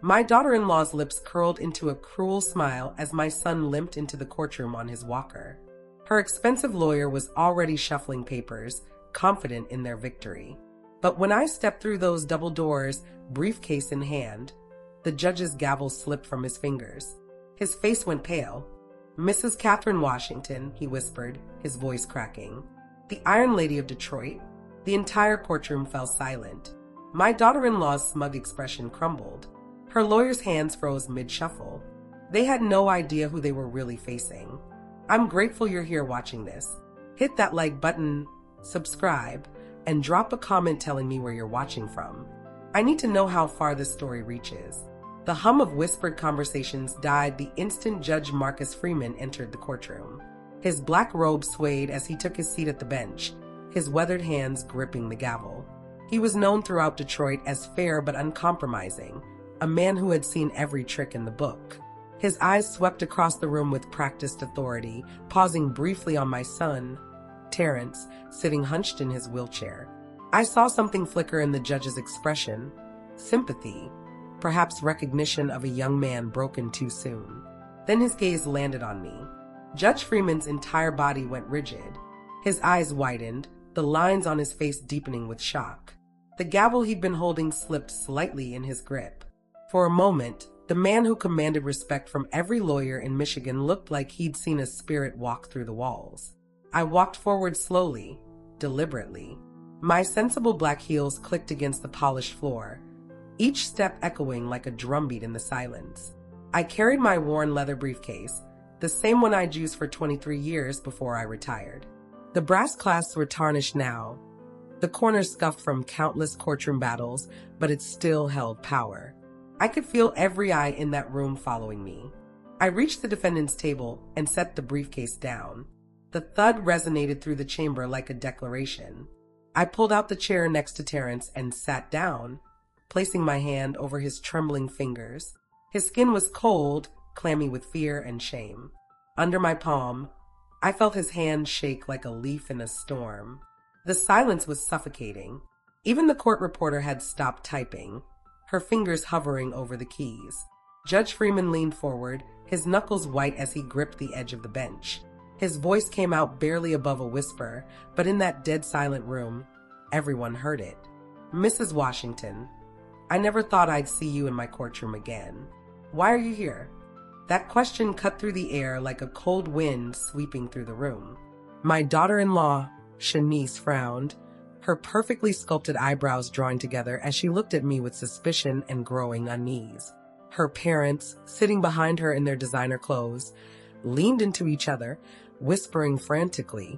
My daughter-in-law's lips curled into a cruel smile as my son limped into the courtroom on his walker. Her expensive lawyer was already shuffling papers, confident in their victory. But when I stepped through those double doors, briefcase in hand, the judge's gavel slipped from his fingers. His face went pale. "Mrs. Catherine Washington," he whispered, his voice cracking. "The Iron Lady of Detroit." The entire courtroom fell silent. My daughter-in-law's smug expression crumbled. Her lawyer's hands froze mid-shuffle. They had no idea who they were really facing. "I'm grateful you're here watching this. Hit that like button, subscribe, and drop a comment telling me where you're watching from. I need to know how far this story reaches." The hum of whispered conversations died the instant Judge Marcus Freeman entered the courtroom. His black robe swayed as he took his seat at the bench, his weathered hands gripping the gavel. He was known throughout Detroit as fair but uncompromising, a man who had seen every trick in the book. His eyes swept across the room with practiced authority, pausing briefly on my son, Terrence, sitting hunched in his wheelchair. I saw something flicker in the judge's expression. Sympathy, perhaps recognition of a young man broken too soon. Then his gaze landed on me. Judge Freeman's entire body went rigid. His eyes widened, the lines on his face deepening with shock. The gavel he'd been holding slipped slightly in his grip. For a moment, the man who commanded respect from every lawyer in Michigan looked like he'd seen a spirit walk through the walls. I walked forward slowly, deliberately. My sensible black heels clicked against the polished floor, each step echoing like a drumbeat in the silence. I carried my worn leather briefcase, the same one I'd used for 23 years before I retired. The brass clasps were tarnished now, the corners scuffed from countless courtroom battles, but it still held power. I could feel every eye in that room following me. I reached the defendant's table and set the briefcase down. The thud resonated through the chamber like a declaration. I pulled out the chair next to Terrence and sat down, placing my hand over his trembling fingers. His skin was cold, clammy with fear and shame. Under my palm, I felt his hand shake like a leaf in a storm. The silence was suffocating. Even the court reporter had stopped typing, her fingers hovering over the keys. Judge Freeman leaned forward, his knuckles white as he gripped the edge of the bench. His voice came out barely above a whisper, but in that dead silent room, everyone heard it. "Mrs. Washington, I never thought I'd see you in my courtroom again. Why are you here?" That question cut through the air like a cold wind sweeping through the room. My daughter-in-law, Shanice, frowned, her perfectly sculpted eyebrows drawing together as she looked at me with suspicion and growing unease. Her parents, sitting behind her in their designer clothes, leaned into each other, whispering frantically,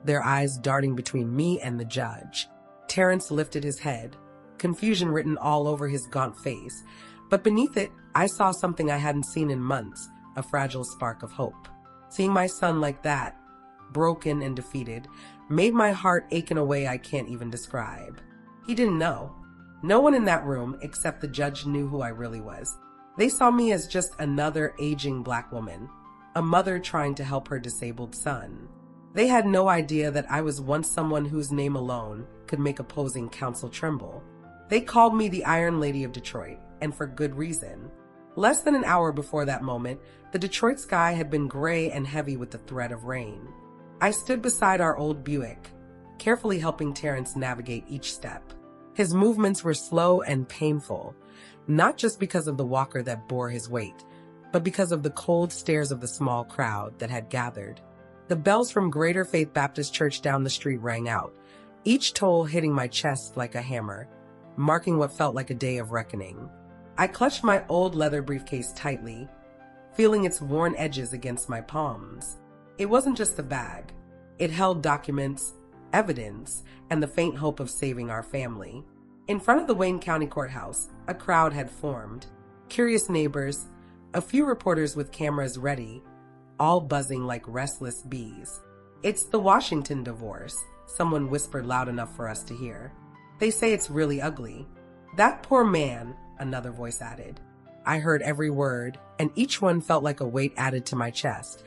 their eyes darting between me and the judge. Terrence lifted his head, confusion written all over his gaunt face, but beneath it, I saw something I hadn't seen in months, a fragile spark of hope. Seeing my son like that, broken and defeated, made my heart ache in a way I can't even describe. He didn't know. No one in that room, except the judge, knew who I really was. They saw me as just another aging black woman, a mother trying to help her disabled son. They had no idea that I was once someone whose name alone could make opposing counsel tremble. They called me the Iron Lady of Detroit, and for good reason. Less than an hour before that moment, the Detroit sky had been gray and heavy with the threat of rain. I stood beside our old Buick, carefully helping Terrence navigate each step. His movements were slow and painful, not just because of the walker that bore his weight, but because of the cold stares of the small crowd that had gathered. The bells from Greater Faith Baptist Church down the street rang out, each toll hitting my chest like a hammer, marking what felt like a day of reckoning. I clutched my old leather briefcase tightly, feeling its worn edges against my palms. It wasn't just a bag. It held documents, evidence, and the faint hope of saving our family. In front of the Wayne County Courthouse, a crowd had formed. Curious neighbors, a few reporters with cameras ready, all buzzing like restless bees. "It's the Washington divorce," someone whispered loud enough for us to hear. "They say it's really ugly." "That poor man," another voice added. I heard every word, and each one felt like a weight added to my chest,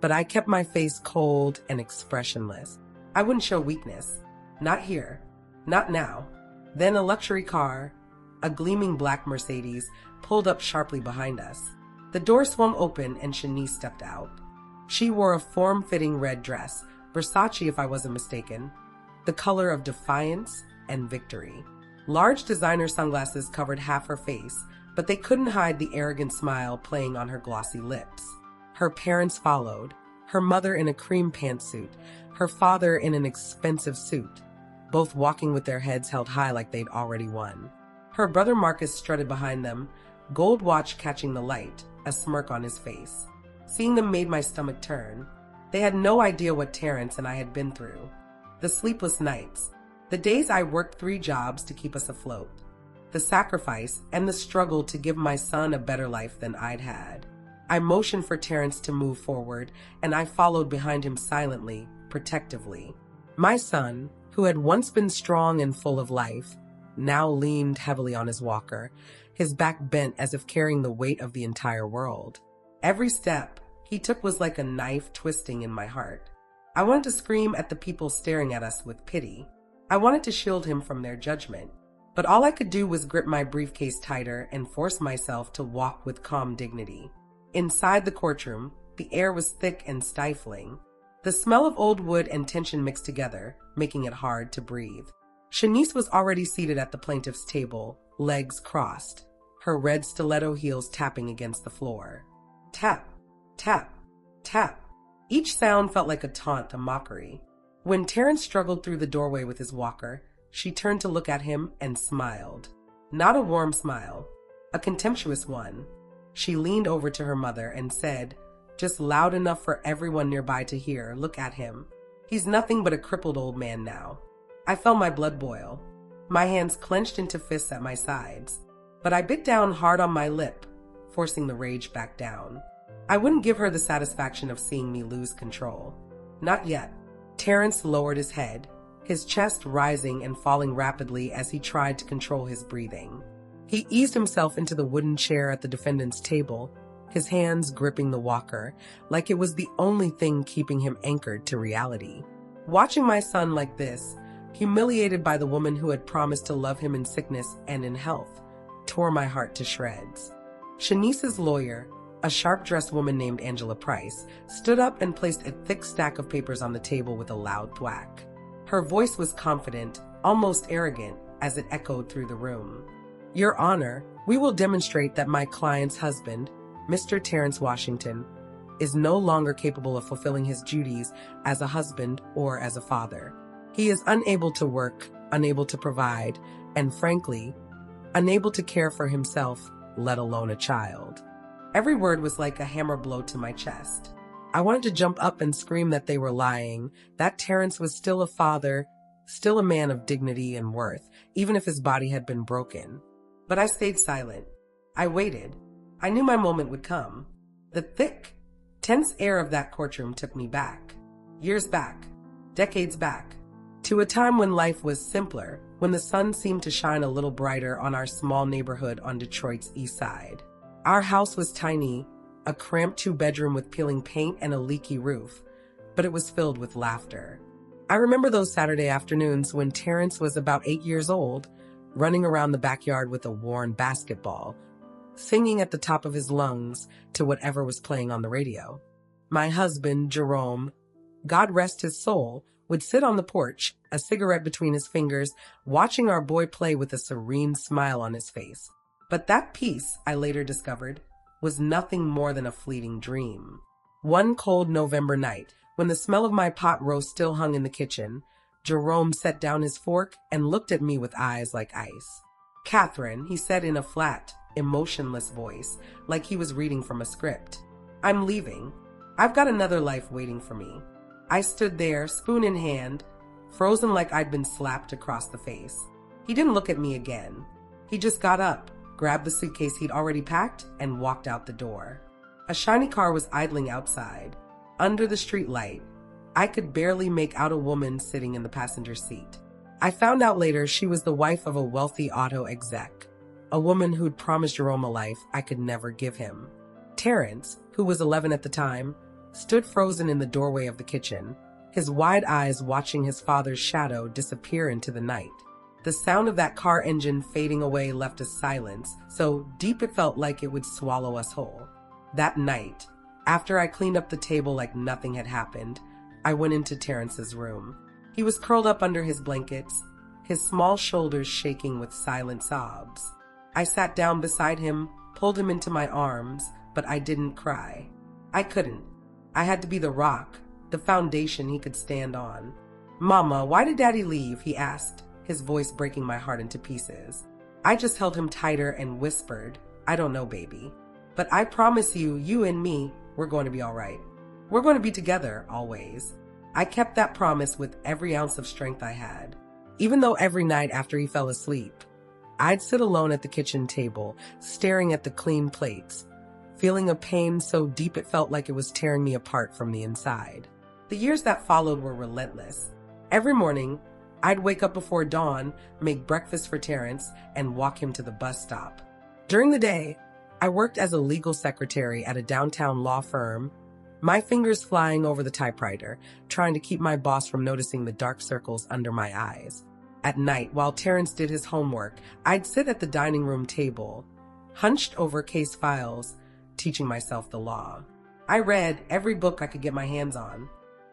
but I kept my face cold and expressionless. I wouldn't show weakness. Not here. Not now. Then a luxury car, A gleaming black Mercedes pulled up sharply behind us. The door swung open and Shanice stepped out. She wore a form-fitting red dress, Versace if I wasn't mistaken, the color of defiance and victory. Large designer sunglasses covered half her face, but they couldn't hide the arrogant smile playing on her glossy lips. Her parents followed, her mother in a cream pantsuit, her father in an expensive suit, both walking with their heads held high like they'd already won. Her brother Marcus strutted behind them, gold watch catching the light, a smirk on his face. Seeing them made my stomach turn. They had no idea what Terrence and I had been through. The sleepless nights, the days I worked 3 jobs to keep us afloat, the sacrifice and the struggle to give my son a better life than I'd had. I motioned for Terrence to move forward, and I followed behind him silently, protectively. My son, who had once been strong and full of life, now leaned heavily on his walker, his back bent as if carrying the weight of the entire world. Every step he took was like a knife twisting in my heart. I wanted to scream at the people staring at us with pity. I wanted to shield him from their judgment, but all I could do was grip my briefcase tighter and force myself to walk with calm dignity. Inside the courtroom, the air was thick and stifling. The smell of old wood and tension mixed together, making it hard to breathe. Shanice was already seated at the plaintiff's table, legs crossed, her red stiletto heels tapping against the floor. Tap, tap, tap. Each sound felt like a taunt, a mockery. When Terrence struggled through the doorway with his walker, she turned to look at him and smiled. Not a warm smile, a contemptuous one. She leaned over to her mother and said, just loud enough for everyone nearby to hear, "Look at him. He's nothing but a crippled old man now." I felt my blood boil. My hands clenched into fists at my sides, but I bit down hard on my lip, forcing the rage back down. I wouldn't give her the satisfaction of seeing me lose control. Not yet. Terrence lowered his head, his chest rising and falling rapidly as he tried to control his breathing. He eased himself into the wooden chair at the defendant's table, his hands gripping the walker, like it was the only thing keeping him anchored to reality. Watching my son like this, humiliated by the woman who had promised to love him in sickness and in health, tore my heart to shreds. Shanice's lawyer, a sharp-dressed woman named Angela Price, stood up and placed a thick stack of papers on the table with a loud thwack. Her voice was confident, almost arrogant, as it echoed through the room. "Your Honor, we will demonstrate that my client's husband, Mr. Terrence Washington, is no longer capable of fulfilling his duties as a husband or as a father. He is unable to work, unable to provide, and frankly, unable to care for himself, let alone a child." Every word was like a hammer blow to my chest. I wanted to jump up and scream that they were lying, that Terrence was still a father, still a man of dignity and worth, even if his body had been broken. But I stayed silent. I waited. I knew my moment would come. The thick, tense air of that courtroom took me back. Years back. Decades back. To a time when life was simpler, when the sun seemed to shine a little brighter on our small neighborhood on Detroit's east side. Our house was tiny, a cramped 2-bedroom with peeling paint and a leaky roof, but it was filled with laughter. I remember those Saturday afternoons when Terrence was about 8 years old, running around the backyard with a worn basketball, singing at the top of his lungs to whatever was playing on the radio. My husband, Jerome, God rest his soul, would sit on the porch, a cigarette between his fingers, watching our boy play with a serene smile on his face. But that peace, I later discovered, was nothing more than a fleeting dream. One cold November night, when the smell of my pot roast still hung in the kitchen, Jerome set down his fork and looked at me with eyes like ice. "Catherine," he said in a flat, emotionless voice, like he was reading from a script, "I'm leaving. I've got another life waiting for me." I stood there, spoon in hand, frozen like I'd been slapped across the face. He didn't look at me again. He just got up, grabbed the suitcase he'd already packed, and walked out the door. A shiny car was idling outside. Under the street light, I could barely make out a woman sitting in the passenger seat. I found out later she was the wife of a wealthy auto exec, a woman who'd promised Jerome a life I could never give him. Terrence, who was 11 at the time, stood frozen in the doorway of the kitchen, his wide eyes watching his father's shadow disappear into the night. The sound of that car engine fading away left a silence so deep it felt like it would swallow us whole. That night, after I cleaned up the table like nothing had happened, I went into Terrence's room. He was curled up under his blankets, his small shoulders shaking with silent sobs. I sat down beside him, pulled him into my arms, but I didn't cry. I couldn't. I had to be the rock, the foundation he could stand on. "Mama, why did Daddy leave?" he asked, his voice breaking my heart into pieces. I just held him tighter and whispered, "I don't know, baby. But I promise you, you and me, we're going to be all right. We're going to be together, always." I kept that promise with every ounce of strength I had. Even though every night after he fell asleep, I'd sit alone at the kitchen table, staring at the clean plates, feeling a pain so deep it felt like it was tearing me apart from the inside. The years that followed were relentless. Every morning, I'd wake up before dawn, make breakfast for Terrence, and walk him to the bus stop. During the day, I worked as a legal secretary at a downtown law firm, my fingers flying over the typewriter, trying to keep my boss from noticing the dark circles under my eyes. At night, while Terrence did his homework, I'd sit at the dining room table, hunched over case files, teaching myself the law. I read every book I could get my hands on.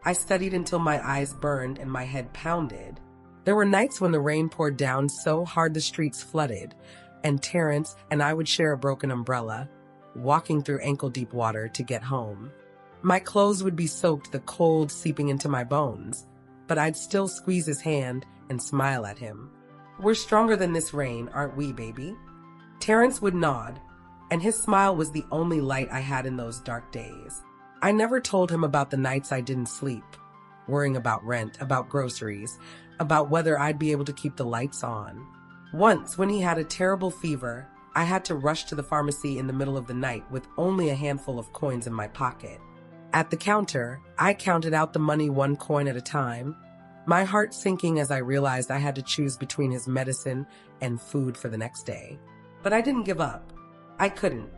I studied until my eyes burned and my head pounded. There were nights when the rain poured down so hard the streets flooded, and Terrence and I would share a broken umbrella, walking through ankle-deep water to get home. My clothes would be soaked, the cold seeping into my bones, but I'd still squeeze his hand and smile at him. "We're stronger than this rain, aren't we, baby?" Terrence would nod, and his smile was the only light I had in those dark days. I never told him about the nights I didn't sleep, worrying about rent, about groceries, about whether I'd be able to keep the lights on. Once, when he had a terrible fever, I had to rush to the pharmacy in the middle of the night with only a handful of coins in my pocket. At the counter, I counted out the money one coin at a time, my heart sinking as I realized I had to choose between his medicine and food for the next day. But I didn't give up. I couldn't.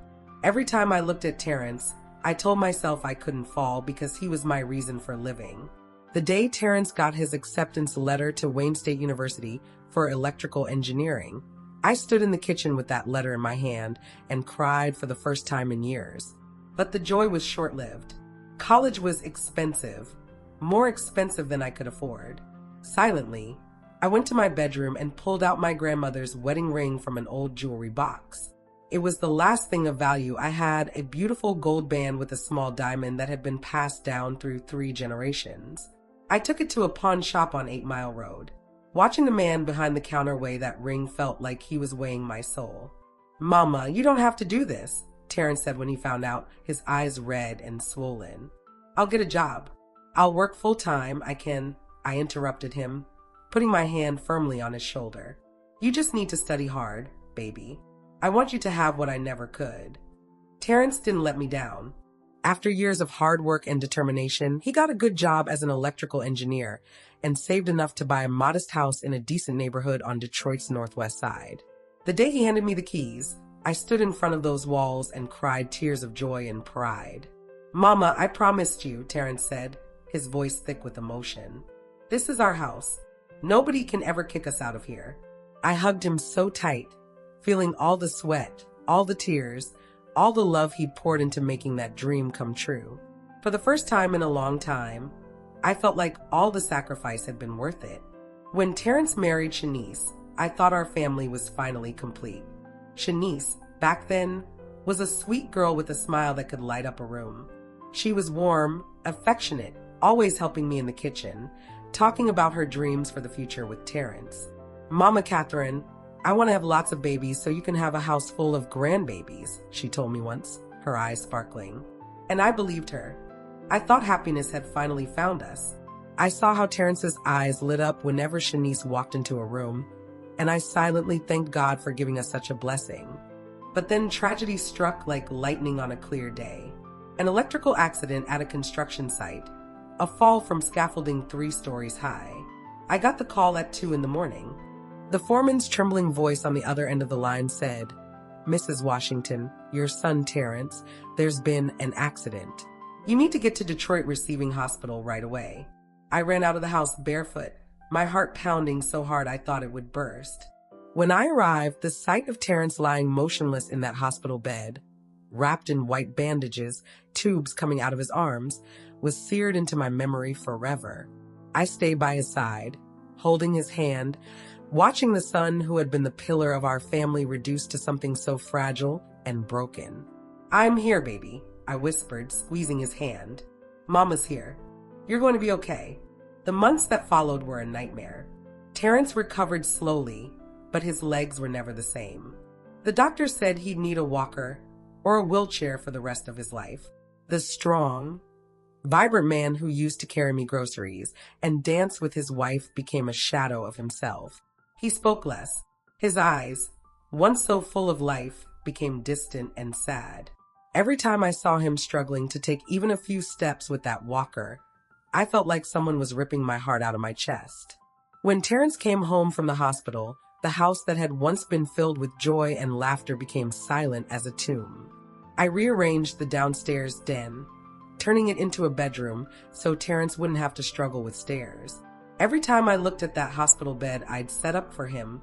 Every time I looked at Terrence, I told myself I couldn't fall because he was my reason for living. The day Terrence got his acceptance letter to Wayne State University for electrical engineering, I stood in the kitchen with that letter in my hand and cried for the first time in years. But the joy was short-lived. College was expensive, more expensive than I could afford. Silently, I went to my bedroom and pulled out my grandmother's wedding ring from an old jewelry box. It was the last thing of value. I had a beautiful gold band with a small diamond that had been passed down through 3 generations. I took it to a pawn shop on 8 Mile Road. Watching the man behind the counter weigh that ring felt like he was weighing my soul. "Mama, you don't have to do this," Terrence said when he found out, his eyes red and swollen. "I'll get a job. I'll work full-time. I interrupted him, putting my hand firmly on his shoulder. "You just need to study hard, baby. I want you to have what I never could." Terrence didn't let me down. After years of hard work and determination, he got a good job as an electrical engineer and saved enough to buy a modest house in a decent neighborhood on Detroit's northwest side. The day he handed me the keys, I stood in front of those walls and cried tears of joy and pride. "Mama, I promised you," Terrence said, his voice thick with emotion. "This is our house. Nobody can ever kick us out of here." I hugged him so tight, feeling all the sweat, all the tears, all the love he'd poured into making that dream come true. For the first time in a long time, I felt like all the sacrifice had been worth it. When Terrence married Shanice, I thought our family was finally complete. Shanice, back then, was a sweet girl with a smile that could light up a room. She was warm, affectionate, always helping me in the kitchen, talking about her dreams for the future with Terrence. "Mama Catherine, I want to have lots of babies so you can have a house full of grandbabies," she told me once, her eyes sparkling. And I believed her. I thought happiness had finally found us. I saw how Terrence's eyes lit up whenever Shanice walked into a room, and I silently thanked God for giving us such a blessing. But then tragedy struck like lightning on a clear day. An electrical accident at a construction site, a fall from scaffolding 3 stories high. I got the call at 2 in the morning. The foreman's trembling voice on the other end of the line said, "Mrs. Washington, your son Terrence, there's been an accident. You need to get to Detroit Receiving Hospital right away." I ran out of the house barefoot, my heart pounding so hard I thought it would burst. When I arrived, the sight of Terrence lying motionless in that hospital bed, wrapped in white bandages, tubes coming out of his arms, was seared into my memory forever. I stayed by his side, holding his hand, watching the son who had been the pillar of our family reduced to something so fragile and broken. "I'm here, baby," I whispered, squeezing his hand. "Mama's here. You're going to be okay." The months that followed were a nightmare. Terrence recovered slowly, but his legs were never the same. The doctor said he'd need a walker or a wheelchair for the rest of his life. The strong, vibrant man who used to carry me groceries and dance with his wife became a shadow of himself. He spoke less. His eyes, once so full of life, became distant and sad. Every time I saw him struggling to take even a few steps with that walker, I felt like someone was ripping my heart out of my chest. When Terrence came home from the hospital, the house that had once been filled with joy and laughter became silent as a tomb. I rearranged the downstairs den, turning it into a bedroom so Terrence wouldn't have to struggle with stairs. Every time I looked at that hospital bed I'd set up for him,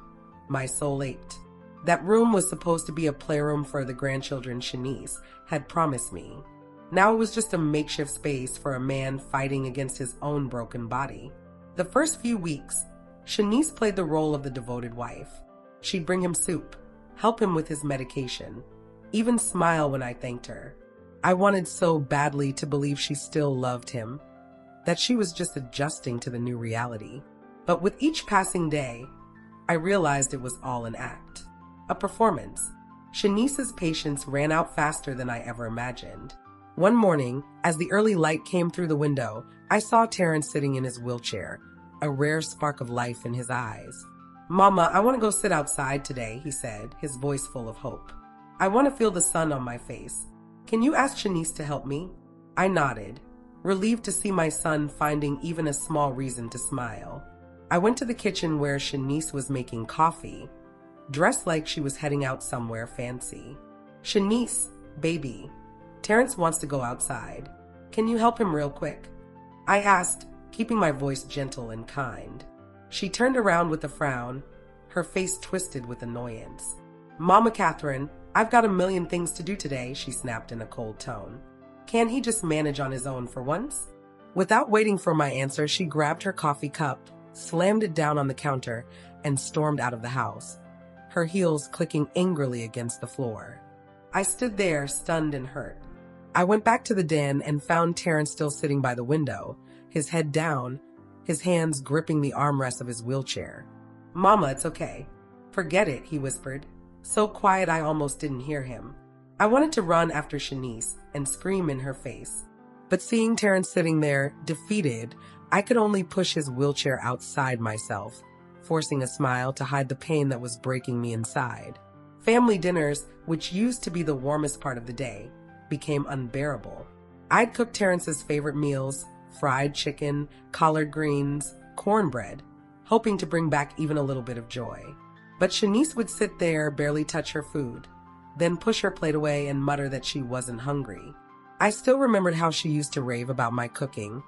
my soul ached. That room was supposed to be a playroom for the grandchildren Shanice had promised me. Now it was just a makeshift space for a man fighting against his own broken body. The first few weeks, Shanice played the role of the devoted wife. She'd bring him soup, help him with his medication, even smile when I thanked her. I wanted so badly to believe she still loved him, that she was just adjusting to the new reality. But with each passing day, I realized it was all an act, a performance. Shanice's patience ran out faster than I ever imagined. One morning, as the early light came through the window, I saw Terrence sitting in his wheelchair, a rare spark of life in his eyes. "Mama, I want to go sit outside today," he said, his voice full of hope. "I want to feel the sun on my face. Can you ask Shanice to help me?" I nodded, relieved to see my son finding even a small reason to smile. I went to the kitchen where Shanice was making coffee, dressed like she was heading out somewhere fancy. "Shanice, baby, Terrence wants to go outside. Can you help him real quick?" I asked, keeping my voice gentle and kind. She turned around with a frown, her face twisted with annoyance. "Mama Catherine, I've got a million things to do today," she snapped in a cold tone. "Can't he just manage on his own for once?" Without waiting for my answer, she grabbed her coffee cup, slammed it down on the counter, and stormed out of the house, her heels clicking angrily against the floor. I stood there, stunned and hurt. I went back to the den and found Terrence still sitting by the window, his head down, his hands gripping the armrest of his wheelchair. "Mama, it's okay. Forget it," he whispered, so quiet I almost didn't hear him. I wanted to run after Shanice and scream in her face. But seeing Terrence sitting there, defeated, I could only push his wheelchair outside myself, forcing a smile to hide the pain that was breaking me inside. Family dinners, which used to be the warmest part of the day, became unbearable. I'd cook Terrence's favorite meals, fried chicken, collard greens, cornbread, hoping to bring back even a little bit of joy. But Shanice would sit there, barely touch her food, then push her plate away and mutter that she wasn't hungry. I still remembered how she used to rave about my cooking,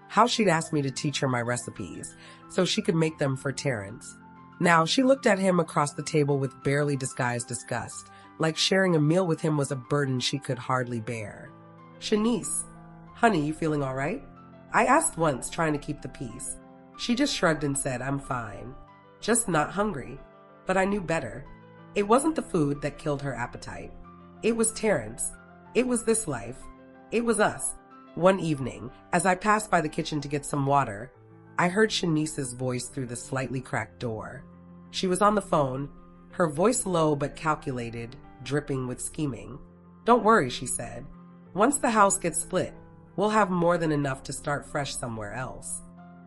how she'd asked me to teach her my recipes so she could make them for Terrence. Now she looked at him across the table with barely disguised disgust, like sharing a meal with him was a burden she could hardly bear. "Shanice, honey, you feeling all right?" I asked once, trying to keep the peace. She just shrugged and said, "I'm fine, just not hungry." But I knew better. It wasn't the food that killed her appetite. It was Terrence. It was this life. It was us. One evening, as I passed by the kitchen to get some water, I heard Shanice's voice through the slightly cracked door. She was on the phone, her voice low but calculated, dripping with scheming. "Don't worry," she said. "Once the house gets split, we'll have more than enough to start fresh somewhere else."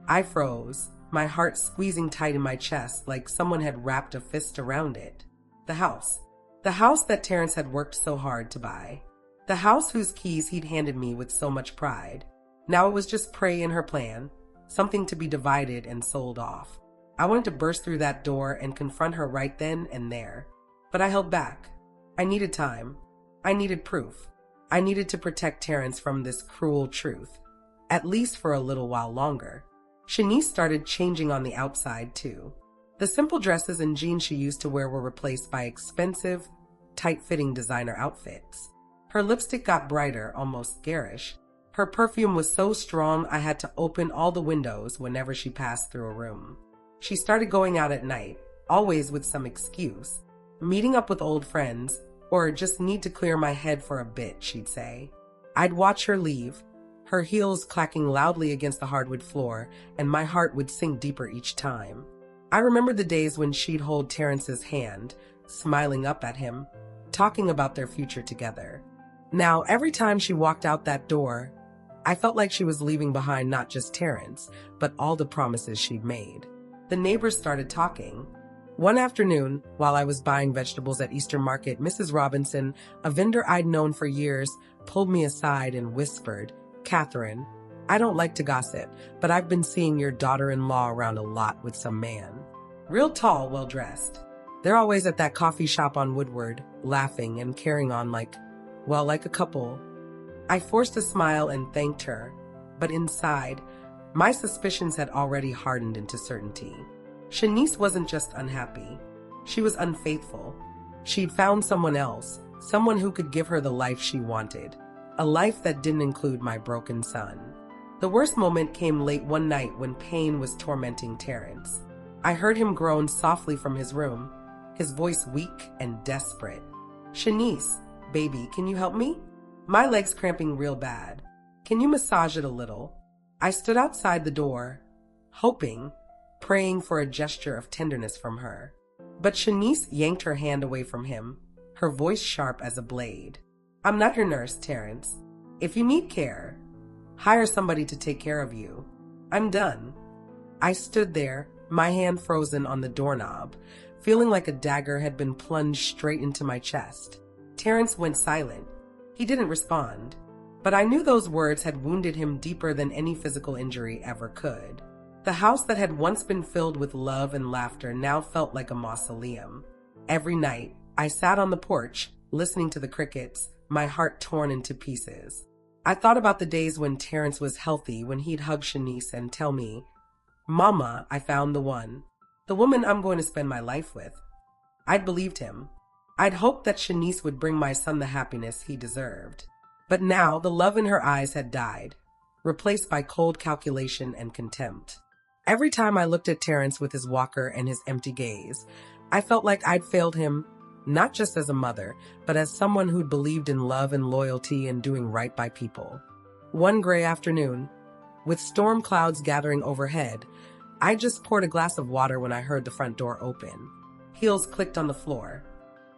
I froze, my heart squeezing tight in my chest like someone had wrapped a fist around it. The house. The house that Terrence had worked so hard to buy. The house whose keys he'd handed me with so much pride. Now it was just prey in her plan, something to be divided and sold off. I wanted to burst through that door and confront her right then and there. But I held back. I needed time. I needed proof. I needed to protect Terrence from this cruel truth, at least for a little while longer. Shanice started changing on the outside, too. The simple dresses and jeans she used to wear were replaced by expensive, tight-fitting designer outfits. Her lipstick got brighter, almost garish. Her perfume was so strong I had to open all the windows whenever she passed through a room. She started going out at night, always with some excuse. Meeting up with old friends, or just need to clear my head for a bit, she'd say. I'd watch her leave, her heels clacking loudly against the hardwood floor, and my heart would sink deeper each time. I remembered the days when she'd hold Terrence's hand, smiling up at him, talking about their future together. Now, every time she walked out that door, I felt like she was leaving behind not just Terrence, but all the promises she'd made. The neighbors started talking. One afternoon, while I was buying vegetables at Easter Market, Mrs. Robinson, a vendor I'd known for years, pulled me aside and whispered, "Catherine, I don't like to gossip, but I've been seeing your daughter-in-law around a lot with some man. Real tall, well-dressed. They're always at that coffee shop on Woodward, laughing and carrying on like a couple." I forced a smile and thanked her, but inside, my suspicions had already hardened into certainty. Shanice wasn't just unhappy. She was unfaithful. She'd found someone else, someone who could give her the life she wanted, a life that didn't include my broken son. The worst moment came late one night when pain was tormenting Terrence. I heard him groan softly from his room, his voice weak and desperate. "Shanice, baby, can you help me? My leg's cramping real bad. Can you massage it a little?" I stood outside the door, hoping, praying for a gesture of tenderness from her. But Shanice yanked her hand away from him, her voice sharp as a blade. "I'm not your nurse, Terrence. If you need care, hire somebody to take care of you. I'm done." I stood there, my hand frozen on the doorknob, feeling like a dagger had been plunged straight into my chest. Terrence went silent. He didn't respond, but I knew those words had wounded him deeper than any physical injury ever could. The house that had once been filled with love and laughter now felt like a mausoleum. Every night, I sat on the porch, listening to the crickets, my heart torn into pieces. I thought about the days when Terrence was healthy, when he'd hug Shanice and tell me, "Mama, I found the one. The woman I'm going to spend my life with." I'd believed him. I'd hoped that Shanice would bring my son the happiness he deserved. But now the love in her eyes had died, replaced by cold calculation and contempt. Every time I looked at Terrence with his walker and his empty gaze, I felt like I'd failed him, not just as a mother, but as someone who'd believed in love and loyalty and doing right by people. One gray afternoon, with storm clouds gathering overhead, I just poured a glass of water when I heard the front door open. Heels clicked on the floor.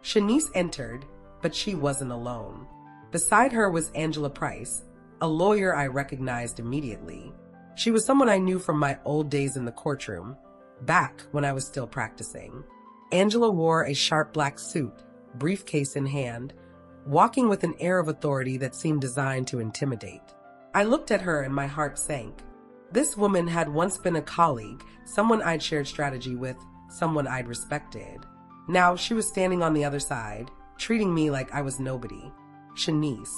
Shanice entered, but she wasn't alone. Beside her was Angela Price, a lawyer I recognized immediately. She was someone I knew from my old days in the courtroom, back when I was still practicing. Angela wore a sharp black suit, briefcase in hand, walking with an air of authority that seemed designed to intimidate. I looked at her and my heart sank. This woman had once been a colleague, someone I'd shared strategy with, someone I'd respected. Now she was standing on the other side, treating me like I was nobody. Shanice,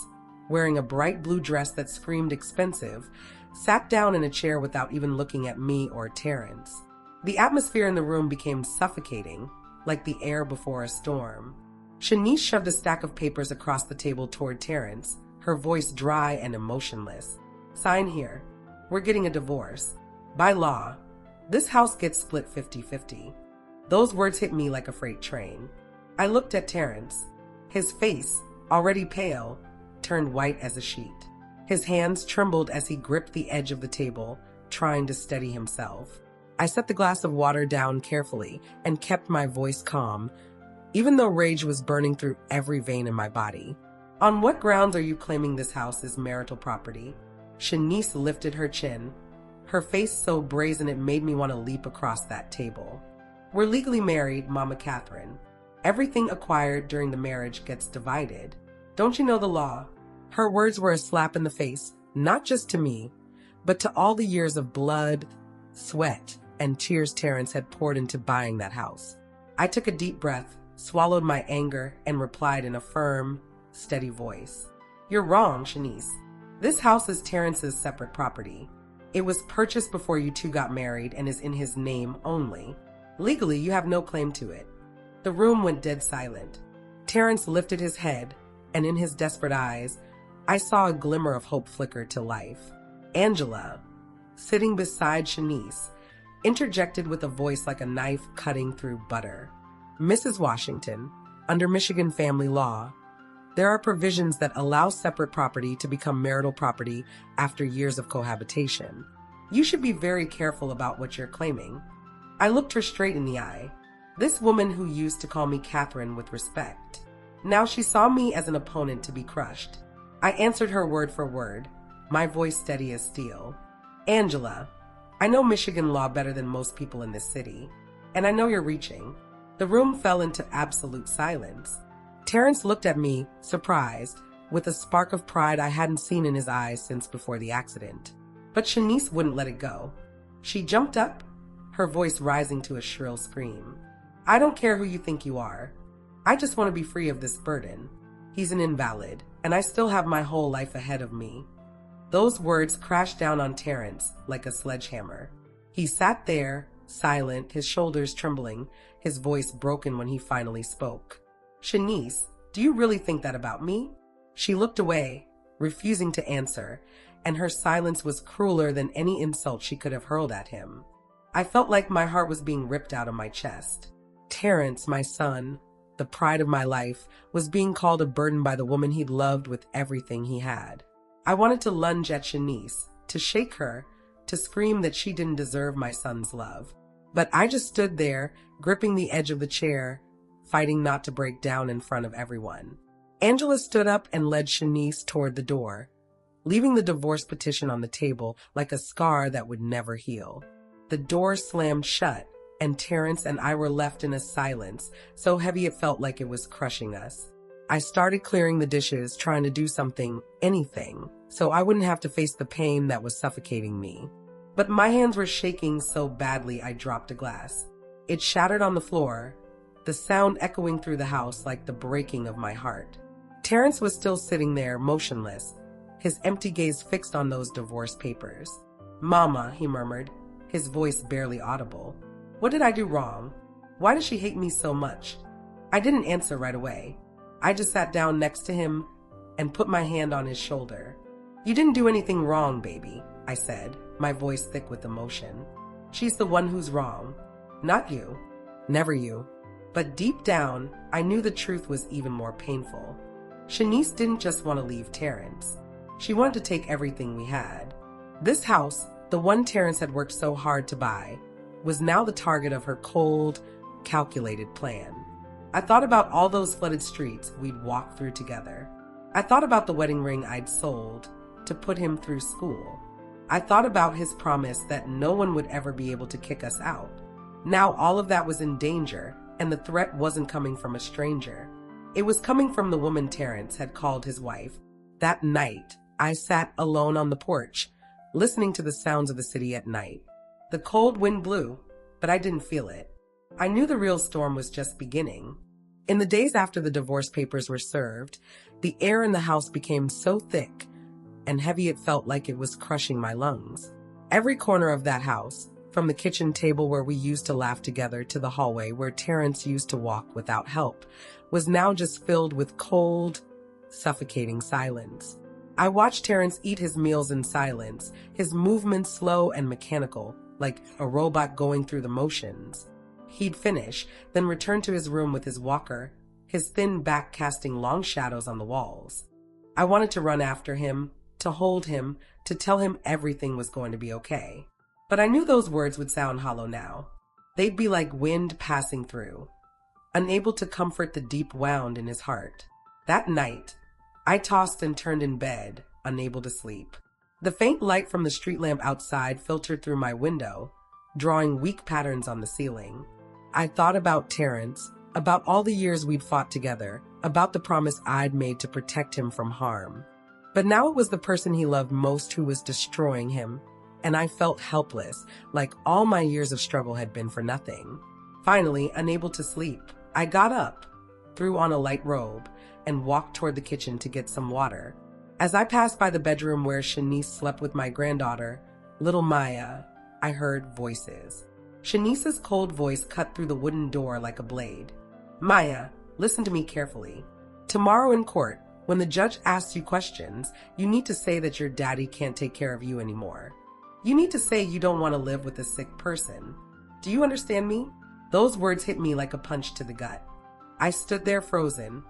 wearing a bright blue dress that screamed expensive, sat down in a chair without even looking at me or Terrence. The atmosphere in the room became suffocating, like the air before a storm. Shanice shoved a stack of papers across the table toward Terrence, her voice dry and emotionless. "Sign here. We're getting a divorce. By law, this house gets split 50-50. Those words hit me like a freight train. I looked at Terrence. His face, already pale, turned white as a sheet. His hands trembled as he gripped the edge of the table, trying to steady himself. I set the glass of water down carefully and kept my voice calm, even though rage was burning through every vein in my body. "On what grounds are you claiming this house is marital property?" Shanice lifted her chin, her face so brazen it made me want to leap across that table. "We're legally married, Mama Catherine. Everything acquired during the marriage gets divided. Don't you know the law?" Her words were a slap in the face, not just to me, but to all the years of blood, sweat, and tears Terrence had poured into buying that house. I took a deep breath, swallowed my anger, and replied in a firm, steady voice. "You're wrong, Shanice. This house is Terrence's separate property. It was purchased before you two got married and is in his name only. Legally, you have no claim to it." The room went dead silent. Terrence lifted his head, and in his desperate eyes, I saw a glimmer of hope flicker to life. Angela, sitting beside Shanice, interjected with a voice like a knife cutting through butter. "Mrs. Washington, under Michigan family law, there are provisions that allow separate property to become marital property after years of cohabitation. You should be very careful about what you're claiming." I looked her straight in the eye. This woman who used to call me Catherine with respect. Now she saw me as an opponent to be crushed. I answered her word for word, my voice steady as steel. "Angela, I know Michigan law better than most people in this city, and I know you're reaching." The room fell into absolute silence. Terrence looked at me, surprised, with a spark of pride I hadn't seen in his eyes since before the accident. But Shanice wouldn't let it go. She jumped up, her voice rising to a shrill scream. "I don't care who you think you are. I just want to be free of this burden. He's an invalid, and I still have my whole life ahead of me." Those words crashed down on Terrence like a sledgehammer. He sat there, silent, his shoulders trembling, his voice broken when he finally spoke. "Shanice, do you really think that about me?" She looked away, refusing to answer, and her silence was crueler than any insult she could have hurled at him. I felt like my heart was being ripped out of my chest. Terrence, my son, the pride of my life, was being called a burden by the woman he'd loved with everything he had. I wanted to lunge at Shanice, to shake her, to scream that she didn't deserve my son's love. But I just stood there, gripping the edge of the chair, fighting not to break down in front of everyone. Angela stood up and led Shanice toward the door, leaving the divorce petition on the table like a scar that would never heal. The door slammed shut, and Terrence and I were left in a silence so heavy it felt like it was crushing us. I started clearing the dishes, trying to do something, anything, so I wouldn't have to face the pain that was suffocating me. But my hands were shaking so badly I dropped a glass. It shattered on the floor, the sound echoing through the house like the breaking of my heart. Terrence was still sitting there, motionless, his empty gaze fixed on those divorce papers. "Mama," he murmured, his voice barely audible. "What did I do wrong? Why does she hate me so much?" I didn't answer right away. I just sat down next to him and put my hand on his shoulder. "You didn't do anything wrong, baby," I said, my voice thick with emotion. "She's the one who's wrong. Not you. Never you." But deep down, I knew the truth was even more painful. Shanice didn't just want to leave Terrence. She wanted to take everything we had. This house, the one Terrence had worked so hard to buy, was now the target of her cold, calculated plan. I thought about all those flooded streets we'd walked through together. I thought about the wedding ring I'd sold to put him through school. I thought about his promise that no one would ever be able to kick us out. Now all of that was in danger, and the threat wasn't coming from a stranger. It was coming from the woman Terrence had called his wife. That night, I sat alone on the porch, listening to the sounds of the city at night. The cold wind blew, but I didn't feel it. I knew the real storm was just beginning. In the days after the divorce papers were served, the air in the house became so thick and heavy it felt like it was crushing my lungs. Every corner of that house, from the kitchen table where we used to laugh together to the hallway where Terrence used to walk without help, was now just filled with cold, suffocating silence. I watched Terrence eat his meals in silence, his movements slow and mechanical, like a robot going through the motions. He'd finish, then return to his room with his walker, his thin back casting long shadows on the walls. I wanted to run after him, to hold him, to tell him everything was going to be okay. But I knew those words would sound hollow now. They'd be like wind passing through, unable to comfort the deep wound in his heart. That night, I tossed and turned in bed, unable to sleep. The faint light from the street lamp outside filtered through my window, drawing weak patterns on the ceiling. I thought about Terrence, about all the years we'd fought together, about the promise I'd made to protect him from harm. But now it was the person he loved most who was destroying him, and I felt helpless, like all my years of struggle had been for nothing. Finally, unable to sleep, I got up, threw on a light robe, and walked toward the kitchen to get some water. As I passed by the bedroom where Shanice slept with my granddaughter, Little Maya, I heard voices. Shanice's cold voice cut through the wooden door like a blade. Maya, listen to me carefully. Tomorrow in court, when the judge asks you questions, you need to say that your daddy can't take care of you anymore. You need to say you don't want to live with a sick person. Do you understand me? Those words hit me like a punch to the gut. I stood there frozen,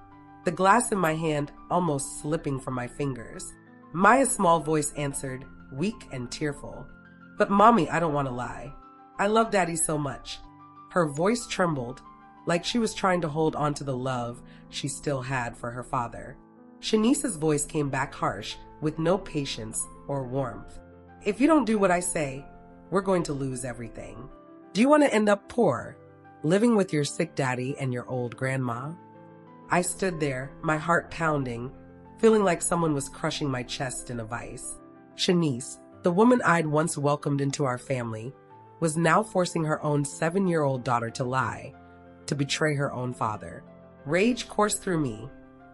the glass in my hand almost slipping from my fingers. Maya's small voice answered, weak and tearful. But Mommy, I don't want to lie. I love Daddy so much. Her voice trembled, like she was trying to hold on to the love she still had for her father. Shanice's voice came back harsh, with no patience or warmth. If you don't do what I say, we're going to lose everything. Do you want to end up poor, living with your sick daddy and your old grandma? I stood there, my heart pounding, feeling like someone was crushing my chest in a vice. Shanice, the woman I'd once welcomed into our family, was now forcing her own 7-year-old daughter to lie, to betray her own father. Rage coursed through me,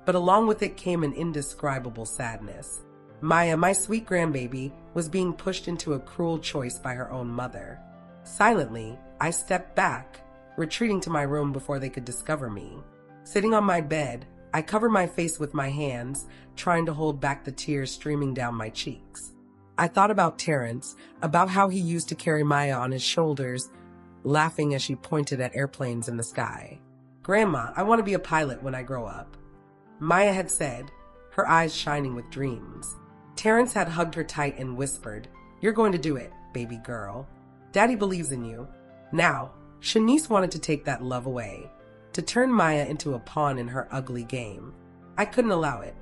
but along with it came an indescribable sadness. Maya, my sweet grandbaby, was being pushed into a cruel choice by her own mother. Silently, I stepped back, retreating to my room before they could discover me. Sitting on my bed, I covered my face with my hands, trying to hold back the tears streaming down my cheeks. I thought about Terrence, about how he used to carry Maya on his shoulders, laughing as she pointed at airplanes in the sky. Grandma, I want to be a pilot when I grow up, Maya had said, her eyes shining with dreams. Terrence had hugged her tight and whispered, "You're going to do it, baby girl. Daddy believes in you." Now, Shanice wanted to take that love away, to turn Maya into a pawn in her ugly game. I couldn't allow it.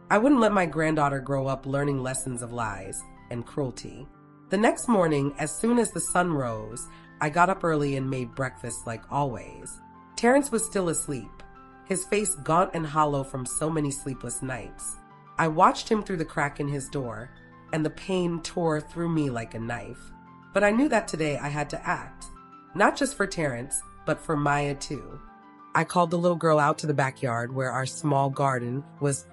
I wouldn't let my granddaughter grow up learning lessons of lies and cruelty. The next morning, as soon as the sun rose, I got up early and made breakfast like always. Terrence was still asleep, his face gaunt and hollow from so many sleepless nights. I watched him through the crack in his door, and the pain tore through me like a knife. But I knew that today I had to act, not just for Terrence, but for Maya too. I called the little girl out to the backyard where our small garden was,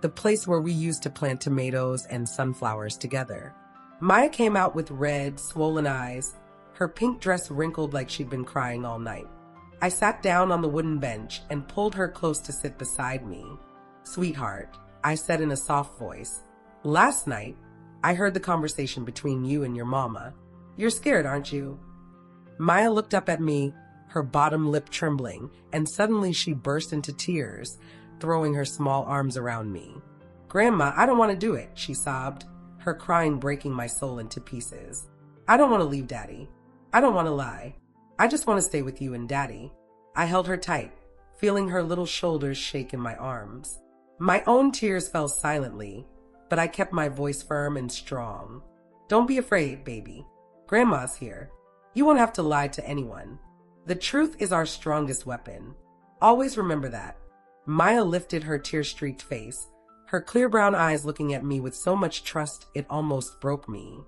the place where we used to plant tomatoes and sunflowers together. Maya came out with red, swollen eyes, her pink dress wrinkled like she'd been crying all night. I sat down on the wooden bench and pulled her close to sit beside me. "Sweetheart," I said in a soft voice, "last night, I heard the conversation between you and your mama. You're scared, aren't you?" Maya looked up at me, her bottom lip trembling, and suddenly she burst into tears, throwing her small arms around me. "Grandma, I don't want to do it," she sobbed, her crying breaking my soul into pieces. "I don't want to leave Daddy. I don't want to lie. I just want to stay with you and Daddy." I held her tight, feeling her little shoulders shake in my arms. My own tears fell silently, but I kept my voice firm and strong. "Don't be afraid, baby. Grandma's here. You won't have to lie to anyone. The truth is our strongest weapon. Always remember that." Maya lifted her tear-streaked face, her clear brown eyes looking at me with so much trust it almost broke me.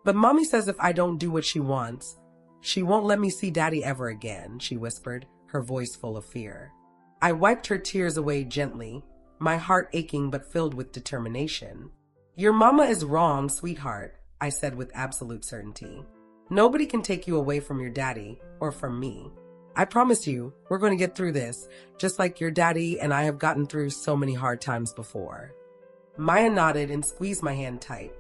"But Mommy says if I don't do what she wants, she won't let me see Daddy ever again," she whispered, her voice full of fear. I wiped her tears away gently, my heart aching but filled with determination. "Your mama is wrong, sweetheart," I said with absolute certainty. "Nobody can take you away from your daddy or from me. I promise you, we're going to get through this, just like your daddy and I have gotten through so many hard times before." Maya nodded and squeezed my hand tight.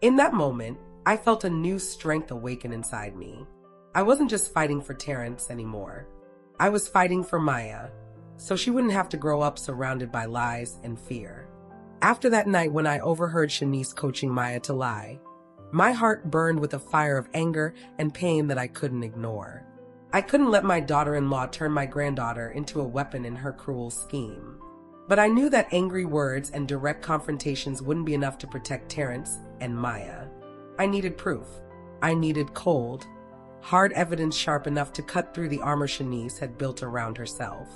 In that moment, I felt a new strength awaken inside me. I wasn't just fighting for Terrence anymore. I was fighting for Maya, so she wouldn't have to grow up surrounded by lies and fear. After that night when I overheard Shanice coaching Maya to lie, my heart burned with a fire of anger and pain that I couldn't ignore. I couldn't let my daughter-in-law turn my granddaughter into a weapon in her cruel scheme. But I knew that angry words and direct confrontations wouldn't be enough to protect Terrence and Maya. I needed proof. I needed cold, hard evidence sharp enough to cut through the armor Shanice had built around herself.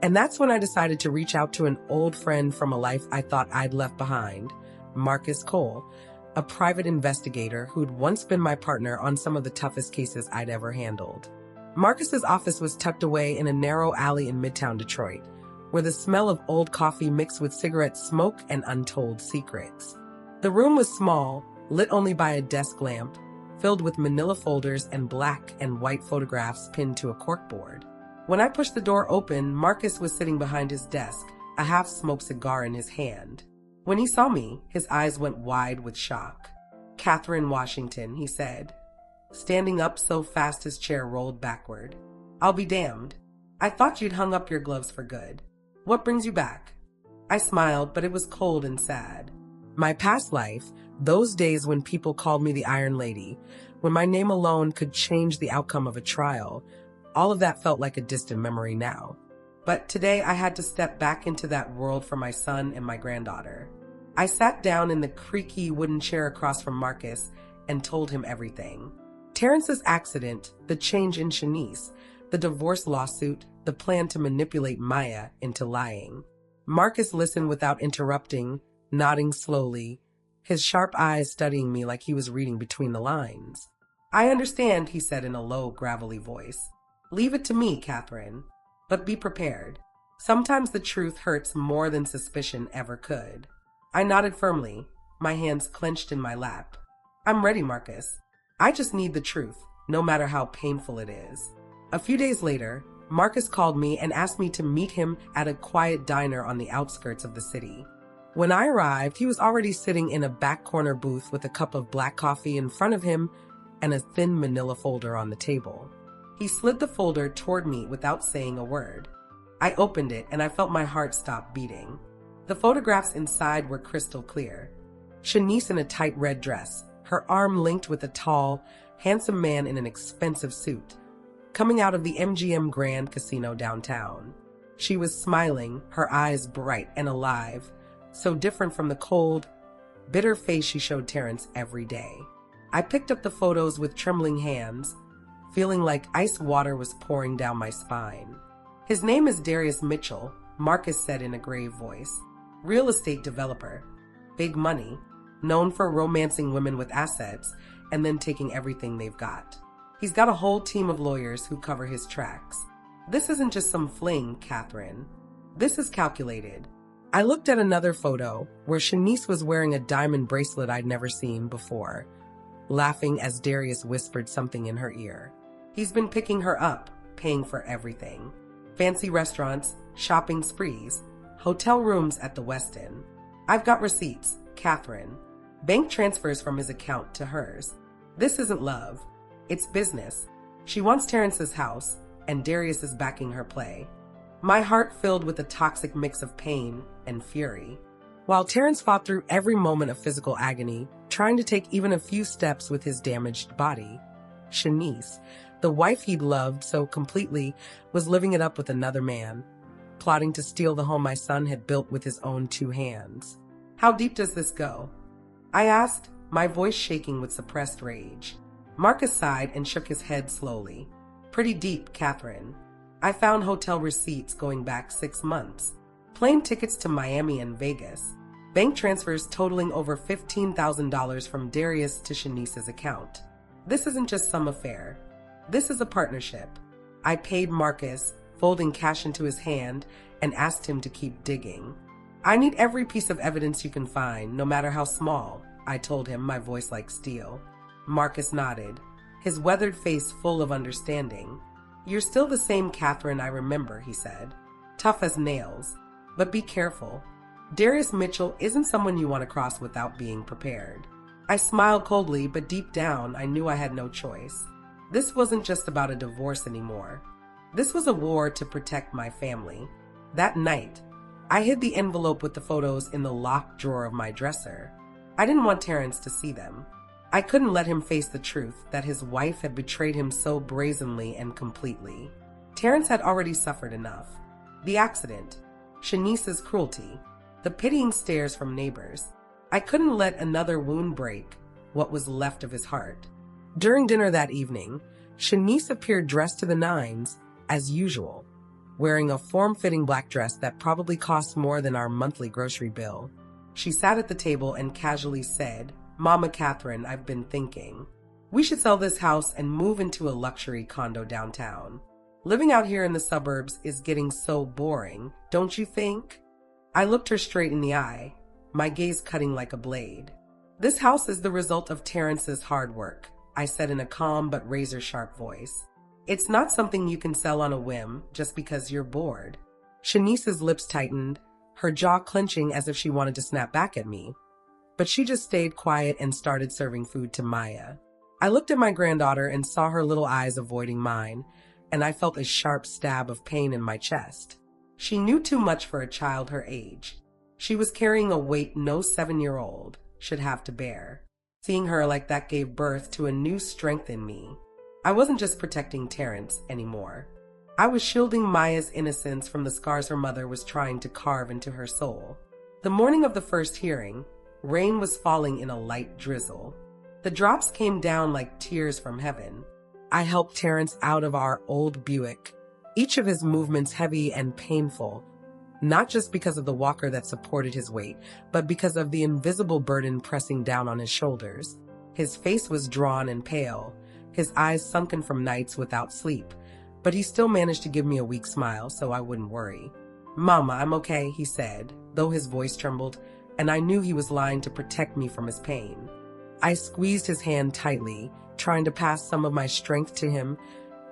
And that's when I decided to reach out to an old friend from a life I thought I'd left behind, Marcus Cole, a private investigator who'd once been my partner on some of the toughest cases I'd ever handled. Marcus's office was tucked away in a narrow alley in Midtown Detroit, where the smell of old coffee mixed with cigarette smoke and untold secrets. The room was small, lit only by a desk lamp, filled with manila folders and black and white photographs pinned to a corkboard. When I pushed the door open, Marcus was sitting behind his desk, a half-smoked cigar in his hand. When he saw me, his eyes went wide with shock. "Catherine Washington," he said, standing up so fast his chair rolled backward. "I'll be damned. I thought you'd hung up your gloves for good. What brings you back?" I smiled, but it was cold and sad. My past life, those days when people called me the Iron Lady, when my name alone could change the outcome of a trial, all of that felt like a distant memory now. But today I had to step back into that world for my son and my granddaughter. I sat down in the creaky wooden chair across from Marcus and told him everything. Terrence's accident, the change in Shanice, the divorce lawsuit, the plan to manipulate Maya into lying. Marcus listened without interrupting, nodding slowly, his sharp eyes studying me like he was reading between the lines. "I understand," he said in a low, gravelly voice. "Leave it to me, Catherine. But be prepared. Sometimes the truth hurts more than suspicion ever could." I nodded firmly, my hands clenched in my lap. "I'm ready, Marcus. I just need the truth, no matter how painful it is." A few days later, Marcus called me and asked me to meet him at a quiet diner on the outskirts of the city. When I arrived, he was already sitting in a back corner booth with a cup of black coffee in front of him and a thin manila folder on the table. He slid the folder toward me without saying a word. I opened it and I felt my heart stop beating. The photographs inside were crystal clear. Shanice in a tight red dress, her arm linked with a tall, handsome man in an expensive suit, coming out of the MGM Grand Casino downtown. She was smiling, her eyes bright and alive, so different from the cold, bitter face she showed Terrence every day. I picked up the photos with trembling hands, feeling like ice water was pouring down my spine. "His name is Darius Mitchell," Marcus said in a grave voice. "Real estate developer. Big money. Known for romancing women with assets and then taking everything they've got. He's got a whole team of lawyers who cover his tracks. This isn't just some fling, Catherine. This is calculated." I looked at another photo where Shanice was wearing a diamond bracelet I'd never seen before, laughing as Darius whispered something in her ear. He's been picking her up, paying for everything. Fancy restaurants, shopping sprees, hotel rooms at the Westin. I've got receipts, Catherine. Bank transfers from his account to hers. This isn't love. It's business. She wants Terrence's house, and Darius is backing her play. My heart filled with a toxic mix of pain and fury. While Terrence fought through every moment of physical agony, trying to take even a few steps with his damaged body, Shanice, the wife he'd loved so completely, was living it up with another man, plotting to steal the home my son had built with his own two hands. "How deep does this go?" I asked, my voice shaking with suppressed rage. Marcus sighed and shook his head slowly. "Pretty deep, Catherine. I found hotel receipts going back 6 months. Plane tickets to Miami and Vegas. Bank transfers totaling over $15,000 from Darius to Shanice's account. This isn't just some affair. This is a partnership." I paid Marcus, folding cash into his hand, and asked him to keep digging. "I need every piece of evidence you can find, no matter how small," I told him, my voice like steel. Marcus nodded, his weathered face full of understanding. "You're still the same Catherine I remember," he said. "Tough as nails. But be careful. Darius Mitchell isn't someone you want to cross without being prepared." I smiled coldly, but deep down, I knew I had no choice. This wasn't just about a divorce anymore. This was a war to protect my family. That night, I hid the envelope with the photos in the locked drawer of my dresser. I didn't want Terrence to see them. I couldn't let him face the truth that his wife had betrayed him so brazenly and completely. Terrence had already suffered enough. The accident, Shanice's cruelty, the pitying stares from neighbors. I couldn't let another wound break what was left of his heart. During dinner that evening, Shanice appeared dressed to the nines, as usual, wearing a form-fitting black dress that probably cost more than our monthly grocery bill. She sat at the table and casually said, "Mama Catherine, I've been thinking. We should sell this house and move into a luxury condo downtown. Living out here in the suburbs is getting so boring, don't you think?" I looked her straight in the eye, my gaze cutting like a blade. "This house is the result of Terrence's hard work," I said in a calm but razor-sharp voice. "It's not something you can sell on a whim just because you're bored." Shanice's lips tightened, her jaw clenching as if she wanted to snap back at me. But she just stayed quiet and started serving food to Maya. I looked at my granddaughter and saw her little eyes avoiding mine, and I felt a sharp stab of pain in my chest. She knew too much for a child her age. She was carrying a weight no 7-year-old should have to bear. Seeing her like that gave birth to a new strength in me. I wasn't just protecting Terrence anymore. I was shielding Maya's innocence from the scars her mother was trying to carve into her soul. The morning of the first hearing, rain was falling in a light drizzle. The drops came down like tears from heaven. I helped Terrence out of our old Buick, each of his movements heavy and painful, not just because of the walker that supported his weight, but because of the invisible burden pressing down on his shoulders. His face was drawn and pale, his eyes sunken from nights without sleep, but he still managed to give me a weak smile so I wouldn't worry. "Mama, I'm okay," he said, though his voice trembled, and I knew he was lying to protect me from his pain. I squeezed his hand tightly, trying to pass some of my strength to him,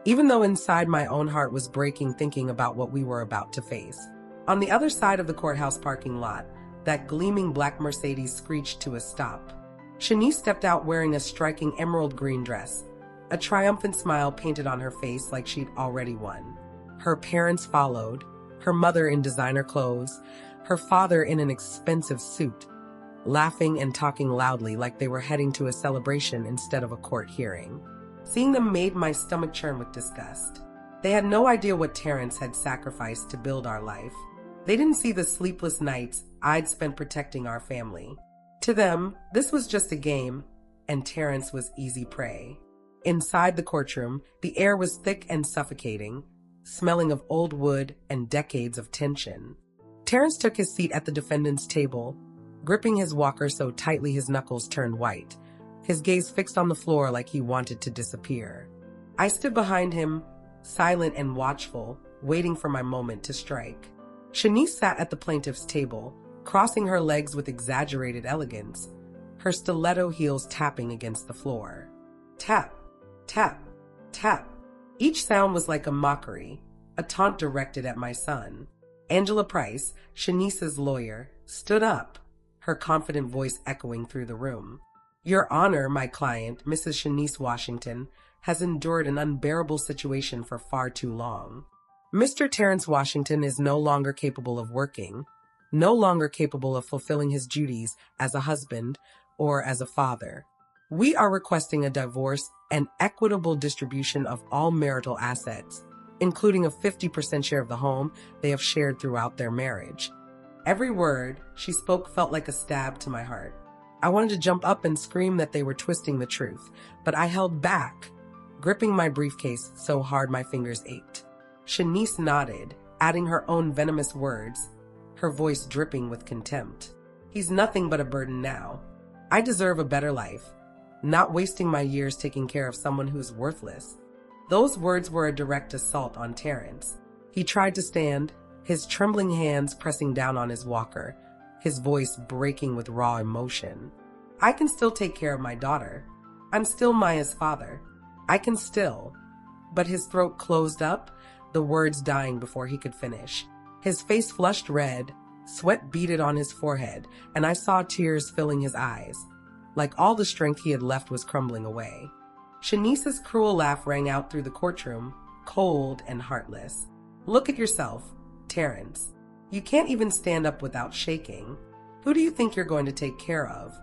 even though inside my own heart was breaking thinking about what we were about to face. On the other side of the courthouse parking lot, that gleaming black Mercedes screeched to a stop. Shanice stepped out wearing a striking emerald green dress, a triumphant smile painted on her face like she'd already won. Her parents followed, her mother in designer clothes, her father in an expensive suit, laughing and talking loudly like they were heading to a celebration instead of a court hearing. Seeing them made my stomach churn with disgust. They had no idea what Terrence had sacrificed to build our life. They didn't see the sleepless nights I'd spent protecting our family. To them, this was just a game, and Terrence was easy prey. Inside the courtroom, the air was thick and suffocating, smelling of old wood and decades of tension. Terrence took his seat at the defendant's table, gripping his walker so tightly his knuckles turned white, his gaze fixed on the floor like he wanted to disappear. I stood behind him, silent and watchful, waiting for my moment to strike. Shanice sat at the plaintiff's table, crossing her legs with exaggerated elegance, her stiletto heels tapping against the floor. Tap, tap, tap. Each sound was like a mockery, a taunt directed at my son. Angela Price, Shanice's lawyer, stood up, her confident voice echoing through the room. "Your Honor, my client, Mrs. Shanice Washington, has endured an unbearable situation for far too long. Mr. Terrence Washington is no longer capable of working, no longer capable of fulfilling his duties as a husband or as a father. We are requesting a divorce and equitable distribution of all marital assets, including a 50% share of the home they have shared throughout their marriage." Every word she spoke felt like a stab to my heart. I wanted to jump up and scream that they were twisting the truth, but I held back, gripping my briefcase so hard my fingers ached. Shanice nodded, adding her own venomous words, her voice dripping with contempt. "He's nothing but a burden now. I deserve a better life, not wasting my years taking care of someone who's worthless." Those words were a direct assault on Terrence. He tried to stand, his trembling hands pressing down on his walker, his voice breaking with raw emotion. "I can still take care of my daughter. I'm still Maya's father. I can still." But his throat closed up, the words dying before he could finish. His face flushed red, sweat beaded on his forehead, and I saw tears filling his eyes, like all the strength he had left was crumbling away. Shanice's cruel laugh rang out through the courtroom, cold and heartless. "Look at yourself, Terrence. You can't even stand up without shaking. Who do you think you're going to take care of?"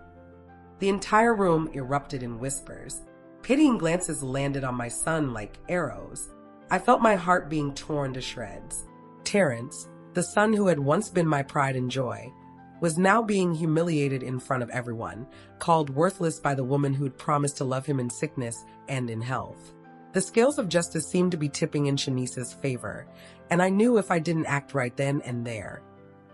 The entire room erupted in whispers. Pitying glances landed on my son like arrows. I felt my heart being torn to shreds. Terrence, the son who had once been my pride and joy, was now being humiliated in front of everyone, called worthless by the woman who'd promised to love him in sickness and in health. The scales of justice seemed to be tipping in Shanice's favor, and I knew if I didn't act right then and there,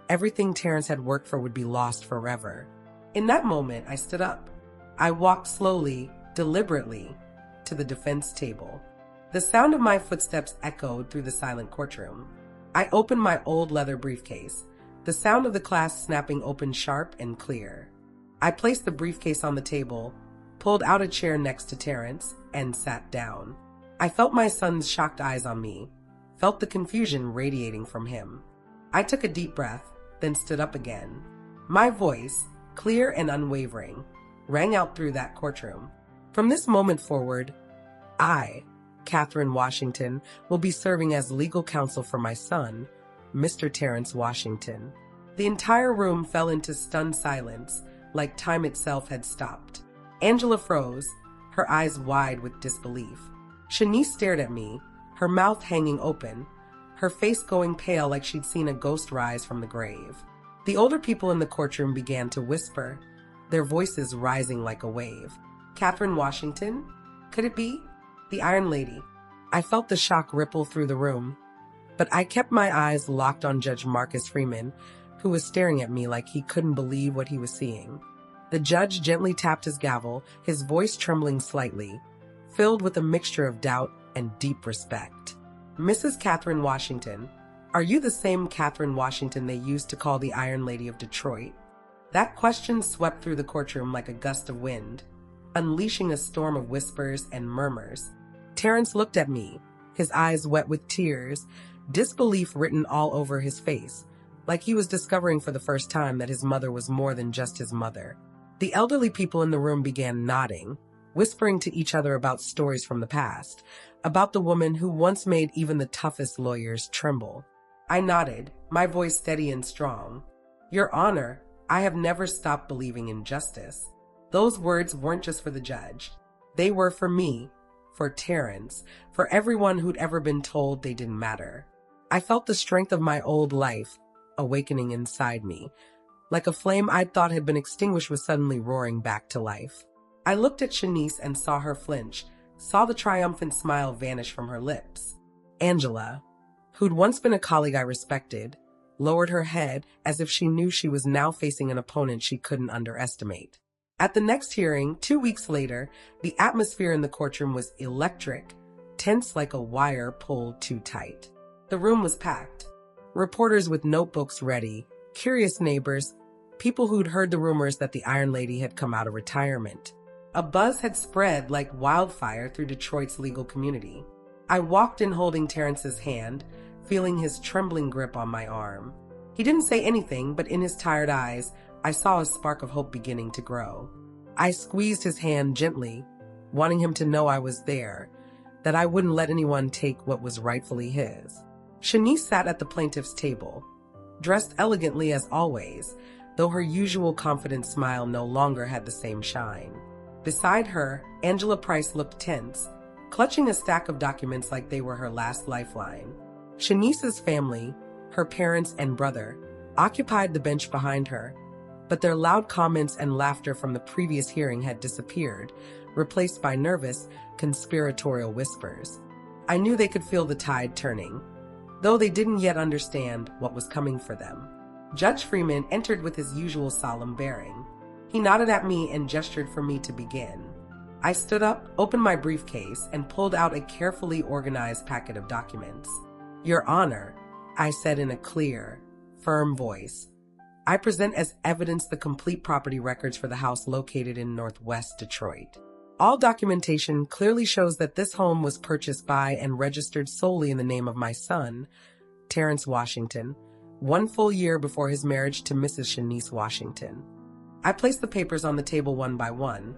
everything Terrence had worked for would be lost forever. In that moment, I stood up. I walked slowly, deliberately, to the defense table. The sound of my footsteps echoed through the silent courtroom. I opened my old leather briefcase, the sound of the clasp snapping open sharp and clear. I placed the briefcase on the table, pulled out a chair next to Terrence, and sat down. I felt my son's shocked eyes on me, felt the confusion radiating from him. I took a deep breath, then stood up again. My voice, clear and unwavering, rang out through that courtroom. From this moment forward, I, Catherine Washington, will be serving as legal counsel for my son, Mr. Terrence Washington. The entire room fell into stunned silence, like time itself had stopped. Angela froze, her eyes wide with disbelief. Shanice stared at me, her mouth hanging open, her face going pale like she'd seen a ghost rise from the grave. The older people in the courtroom began to whisper, their voices rising like a wave. Catherine Washington? Could it be? The Iron Lady. I felt the shock ripple through the room, but I kept my eyes locked on Judge Marcus Freeman, who was staring at me like he couldn't believe what he was seeing. The judge gently tapped his gavel, his voice trembling slightly, filled with a mixture of doubt and deep respect. Mrs. Catherine Washington, are you the same Catherine Washington they used to call the Iron Lady of Detroit? That question swept through the courtroom like a gust of wind, unleashing a storm of whispers and murmurs. Terrence looked at me, his eyes wet with tears, disbelief written all over his face, like he was discovering for the first time that his mother was more than just his mother. The elderly people in the room began nodding, whispering to each other about stories from the past, about the woman who once made even the toughest lawyers tremble. I nodded, my voice steady and strong. Your Honor, I have never stopped believing in justice. Those words weren't just for the judge. They were for me, for Terrence, for everyone who'd ever been told they didn't matter. I felt the strength of my old life awakening inside me, like a flame I'd thought had been extinguished was suddenly roaring back to life. I looked at Shanice and saw her flinch, saw the triumphant smile vanish from her lips. Angela, who'd once been a colleague I respected, lowered her head as if she knew she was now facing an opponent she couldn't underestimate. At the next hearing, 2 weeks later, the atmosphere in the courtroom was electric, tense like a wire pulled too tight. The room was packed. Reporters with notebooks ready, curious neighbors, people who'd heard the rumors that the Iron Lady had come out of retirement. A buzz had spread like wildfire through Detroit's legal community. I walked in holding Terrence's hand, feeling his trembling grip on my arm. He didn't say anything, but in his tired eyes, I saw a spark of hope beginning to grow. I squeezed his hand gently, wanting him to know I was there, that I wouldn't let anyone take what was rightfully his. Shanice sat at the plaintiff's table, dressed elegantly as always, though her usual confident smile no longer had the same shine. Beside her, Angela Price looked tense, clutching a stack of documents like they were her last lifeline. Shanice's family, her parents and brother, occupied the bench behind her, but their loud comments and laughter from the previous hearing had disappeared, replaced by nervous, conspiratorial whispers. I knew they could feel the tide turning, though they didn't yet understand what was coming for them. Judge Freeman entered with his usual solemn bearing. He nodded at me and gestured for me to begin. I stood up, opened my briefcase, and pulled out a carefully organized packet of documents. Your Honor, I said in a clear, firm voice, I present as evidence the complete property records for the house located in Northwest Detroit. All documentation clearly shows that this home was purchased by and registered solely in the name of my son, Terrence Washington, 1 full year before his marriage to Mrs. Shanice Washington. I placed the papers on the table one by one,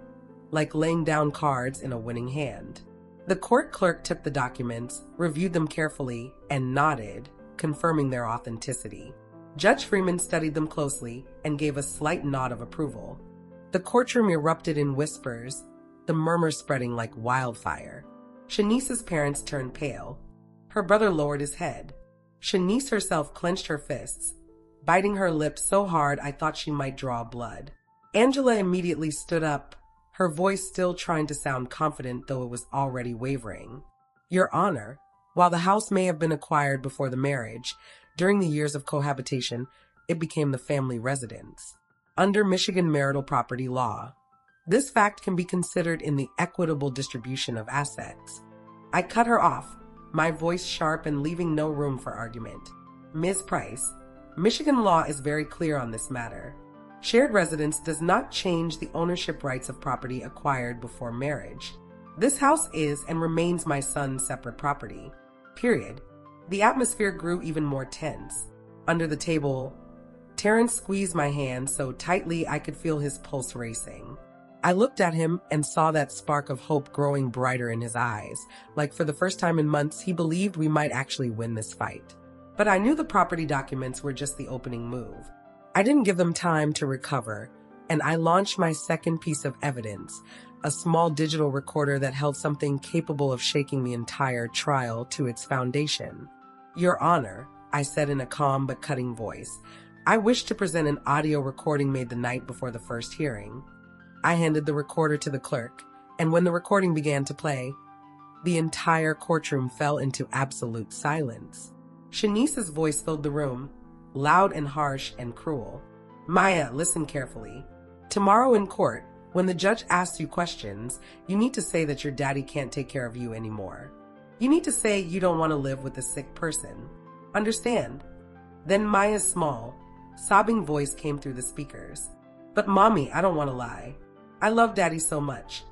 like laying down cards in a winning hand. The court clerk took the documents, reviewed them carefully, and nodded, confirming their authenticity. Judge Freeman studied them closely and gave a slight nod of approval. The courtroom erupted in whispers, the murmurs spreading like wildfire. Shanice's parents turned pale. Her brother lowered his head. Shanice herself clenched her fists, biting her lips so hard I thought she might draw blood. Angela immediately stood up, her voice still trying to sound confident though it was already wavering. Your Honor, while the house may have been acquired before the marriage, during the years of cohabitation, it became the family residence. Under Michigan marital property law, this fact can be considered in the equitable distribution of assets. I cut her off, my voice sharp and leaving no room for argument. Ms. Price, Michigan law is very clear on this matter. Shared residence does not change the ownership rights of property acquired before marriage. This house is and remains my son's separate property. Period. The atmosphere grew even more tense. Under the table, Terrence squeezed my hand so tightly I could feel his pulse racing. I looked at him and saw that spark of hope growing brighter in his eyes, like for the first time in months he believed we might actually win this fight. But I knew the property documents were just the opening move. I didn't give them time to recover, and I launched my second piece of evidence, a small digital recorder that held something capable of shaking the entire trial to its foundation. Your Honor, I said in a calm but cutting voice, I wish to present an audio recording made the night before the first hearing. I handed the recorder to the clerk, and when the recording began to play, the entire courtroom fell into absolute silence. Shanice's voice filled the room, loud and harsh and cruel. Maya, listen carefully. Tomorrow in court, when the judge asks you questions, you need to say that your daddy can't take care of you anymore. You need to say you don't want to live with a sick person. Understand? Then Maya's small, sobbing voice came through the speakers. But Mommy, I don't want to lie. I love Daddy so much.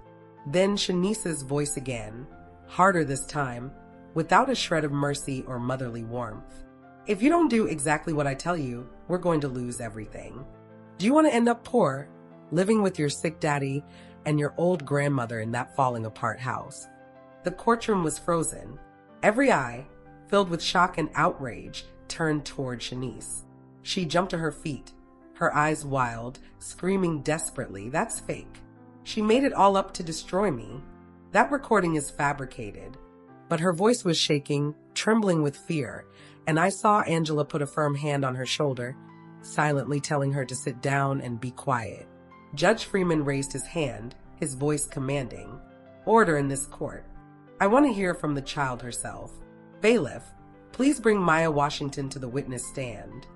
Then Shanice's voice again, harder this time, without a shred of mercy or motherly warmth. If you don't do exactly what I tell you, we're going to lose everything. Do you want to end up poor, living with your sick daddy and your old grandmother in that falling apart house? The courtroom was frozen. Every eye, filled with shock and outrage, turned toward Shanice. She jumped to her feet, her eyes wild, screaming desperately, "That's fake. She made it all up to destroy me. That recording is fabricated." But her voice was shaking, trembling with fear, and I saw Angela put a firm hand on her shoulder, silently telling her to sit down and be quiet. Judge Freeman raised his hand, his voice commanding, "Order in this court. I want to hear from the child herself. Bailiff, please bring Maya Washington to the witness stand."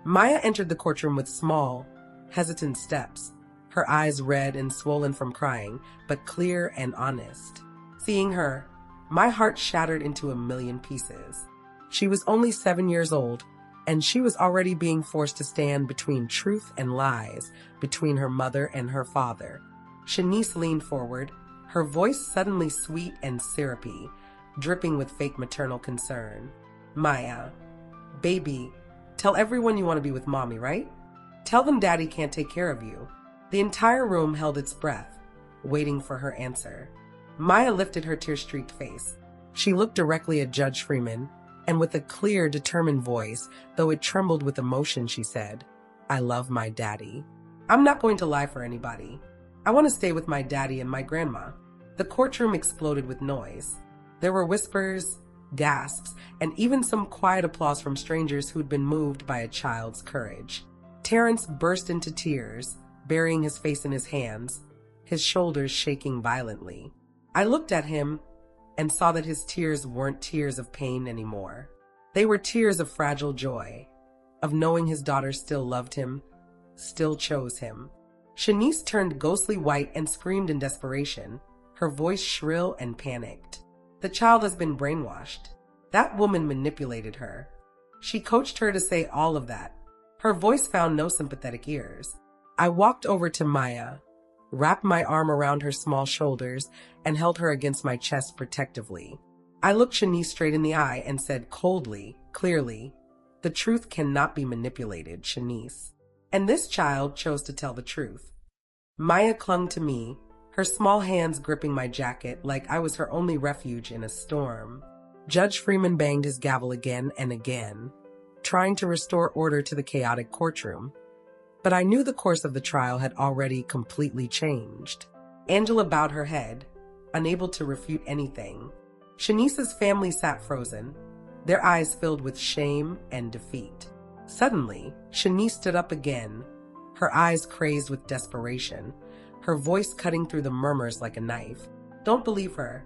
Maya entered the courtroom with small, hesitant steps, her eyes red and swollen from crying, but clear and honest. Seeing her, my heart shattered into a million pieces. She was only 7 years old, and she was already being forced to stand between truth and lies, between her mother and her father. Shanice leaned forward, her voice suddenly sweet and syrupy, dripping with fake maternal concern. "Maya, baby, tell everyone you want to be with Mommy, right? Tell them Daddy can't take care of you." The entire room held its breath, waiting for her answer. Maya lifted her tear-streaked face. She looked directly at Judge Freeman, and with a clear, determined voice, though it trembled with emotion, she said, "I love my daddy. I'm not going to lie for anybody. I want to stay with my daddy and my grandma." The courtroom exploded with noise. There were whispers, gasps, and even some quiet applause from strangers who'd been moved by a child's courage. Terrence burst into tears, burying his face in his hands, his shoulders shaking violently. I looked at him and saw that his tears weren't tears of pain anymore. They were tears of fragile joy, of knowing his daughter still loved him, still chose him. Shanice turned ghostly white and screamed in desperation, her voice shrill and panicked. "The child has been brainwashed. That woman manipulated her. She coached her to say all of that." Her voice found no sympathetic ears. I walked over to Maya, wrapped my arm around her small shoulders, and held her against my chest protectively. I looked Shanice straight in the eye and said coldly, clearly, "The truth cannot be manipulated, Shanice." And this child chose to tell the truth. Maya clung to me, her small hands gripping my jacket like I was her only refuge in a storm. Judge Freeman banged his gavel again and again, trying to restore order to the chaotic courtroom. But I knew the course of the trial had already completely changed. Angela bowed her head, unable to refute anything. Shanice's family sat frozen, their eyes filled with shame and defeat. Suddenly, Shanice stood up again, her eyes crazed with desperation, her voice cutting through the murmurs like a knife. "Don't believe her.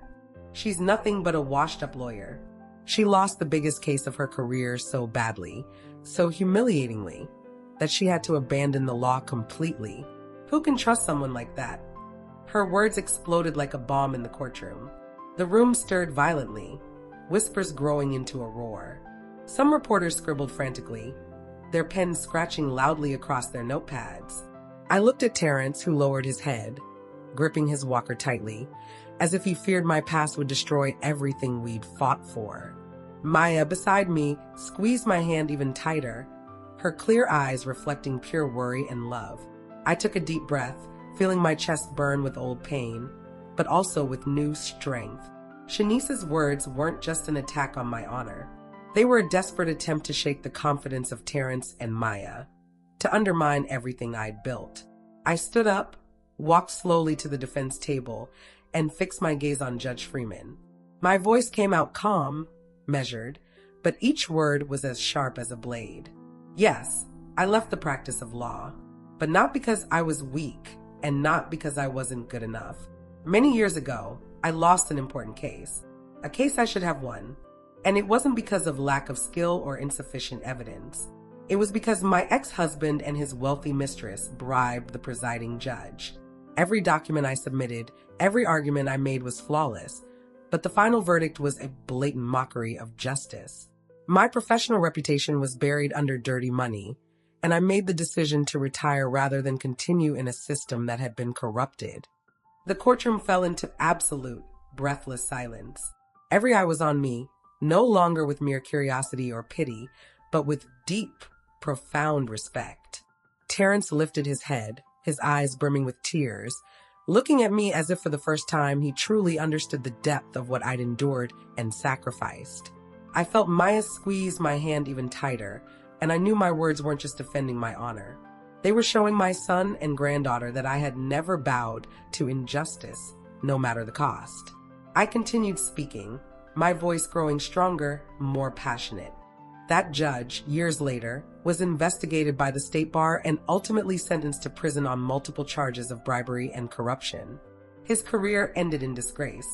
She's nothing but a washed-up lawyer. She lost the biggest case of her career so badly, so humiliatingly, that she had to abandon the law completely. Who can trust someone like that?" Her words exploded like a bomb in the courtroom. The room stirred violently, whispers growing into a roar. Some reporters scribbled frantically, their pens scratching loudly across their notepads. I looked at Terrence, who lowered his head, gripping his walker tightly, as if he feared my past would destroy everything we'd fought for. Maya, beside me, squeezed my hand even tighter, her clear eyes reflecting pure worry and love. I took a deep breath, feeling my chest burn with old pain, but also with new strength. Shanice's words weren't just an attack on my honor. They were a desperate attempt to shake the confidence of Terrence and Maya, to undermine everything I'd built. I stood up, walked slowly to the defense table, and fixed my gaze on Judge Freeman. My voice came out calm, measured, but each word was as sharp as a blade. Yes, I left the practice of law, but not because I was weak and not because I wasn't good enough. Many years ago, I lost an important case, a case I should have won, and it wasn't because of lack of skill or insufficient evidence. It was because my ex-husband and his wealthy mistress bribed the presiding judge. Every document I submitted, every argument I made was flawless, but the final verdict was a blatant mockery of justice. My professional reputation was buried under dirty money, and I made the decision to retire rather than continue in a system that had been corrupted. The courtroom fell into absolute, breathless silence. Every eye was on me, no longer with mere curiosity or pity, but with deep, profound respect. Terrence lifted his head, his eyes brimming with tears, looking at me as if for the first time he truly understood the depth of what I'd endured and sacrificed. I felt Maya squeeze my hand even tighter, and I knew my words weren't just defending my honor. They were showing my son and granddaughter that I had never bowed to injustice, no matter the cost. I continued speaking, my voice growing stronger, more passionate. That judge, years later, was investigated by the state bar and ultimately sentenced to prison on multiple charges of bribery and corruption. His career ended in disgrace,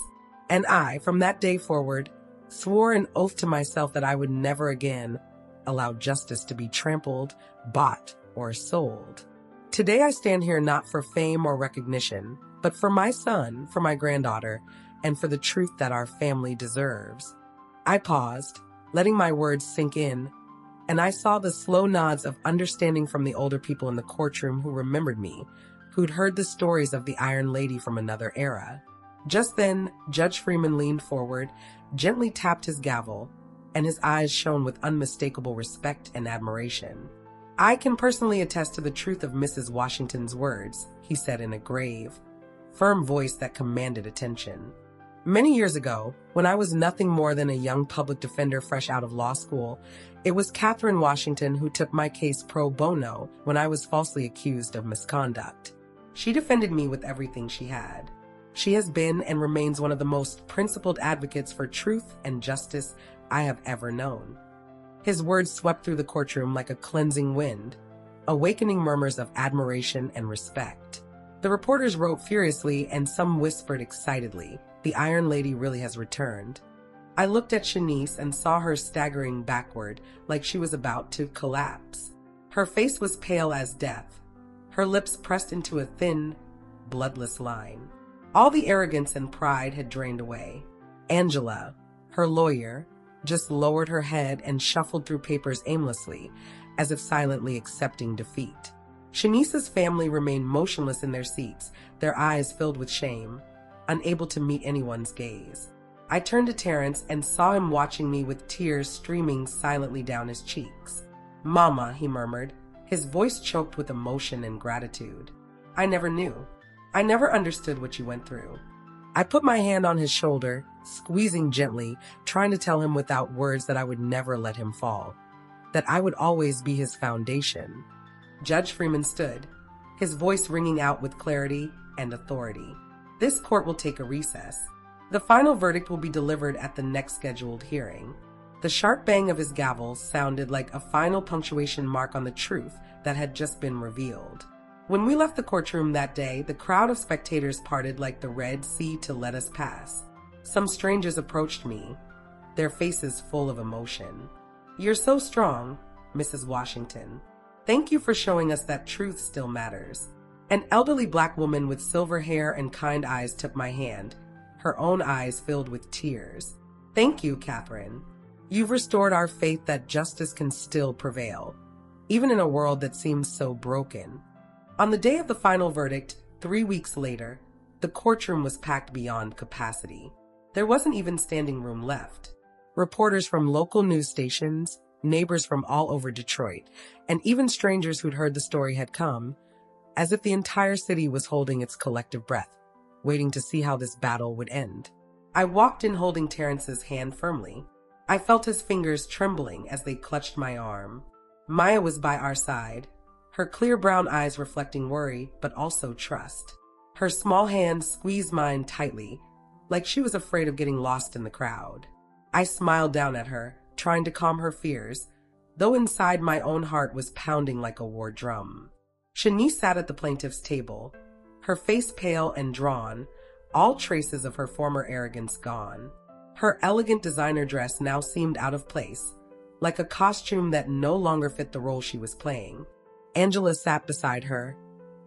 and I, from that day forward, swore an oath to myself that I would never again allow justice to be trampled, bought, or sold. Today I stand here not for fame or recognition, but for my son, for my granddaughter, and for the truth that our family deserves. I paused, letting my words sink in, and I saw the slow nods of understanding from the older people in the courtroom who remembered me, who'd heard the stories of the Iron Lady from another era. Just then, Judge Freeman leaned forward, gently tapped his gavel, and his eyes shone with unmistakable respect and admiration. "I can personally attest to the truth of Mrs. Washington's words," he said in a grave, firm voice that commanded attention. "Many years ago, when I was nothing more than a young public defender fresh out of law school, it was Catherine Washington who took my case pro bono when I was falsely accused of misconduct. She defended me with everything she had. She has been and remains one of the most principled advocates for truth and justice I have ever known." His words swept through the courtroom like a cleansing wind, awakening murmurs of admiration and respect. The reporters wrote furiously and some whispered excitedly, "The Iron Lady really has returned." I looked at Shanice and saw her staggering backward like she was about to collapse. Her face was pale as death, her lips pressed into a thin, bloodless line. All the arrogance and pride had drained away. Angela, her lawyer, just lowered her head and shuffled through papers aimlessly, as if silently accepting defeat. Shanice's family remained motionless in their seats, their eyes filled with shame, unable to meet anyone's gaze. I turned to Terrence and saw him watching me with tears streaming silently down his cheeks. "Mama," he murmured, his voice choked with emotion and gratitude. "I never knew. I never understood what you went through." I put my hand on his shoulder, squeezing gently, trying to tell him without words that I would never let him fall, that I would always be his foundation. Judge Freeman stood, his voice ringing out with clarity and authority. "This court will take a recess. The final verdict will be delivered at the next scheduled hearing." The sharp bang of his gavel sounded like a final punctuation mark on the truth that had just been revealed. When we left the courtroom that day, the crowd of spectators parted like the Red Sea to let us pass. Some strangers approached me, their faces full of emotion. "You're so strong, Mrs. Washington. Thank you for showing us that truth still matters." An elderly black woman with silver hair and kind eyes took my hand, her own eyes filled with tears. "Thank you, Catherine. You've restored our faith that justice can still prevail, even in a world that seems so broken." On the day of the final verdict, 3 weeks later, the courtroom was packed beyond capacity. There wasn't even standing room left. Reporters from local news stations, neighbors from all over Detroit, and even strangers who'd heard the story had come, as if the entire city was holding its collective breath, waiting to see how this battle would end. I walked in holding Terrence's hand firmly. I felt his fingers trembling as they clutched my arm. Maya was by our side, her clear brown eyes reflecting worry, but also trust. Her small hand squeezed mine tightly, like she was afraid of getting lost in the crowd. I smiled down at her, trying to calm her fears, though inside my own heart was pounding like a war drum. Shanice sat at the plaintiff's table, her face pale and drawn, all traces of her former arrogance gone. Her elegant designer dress now seemed out of place, like a costume that no longer fit the role she was playing. Angela sat beside her,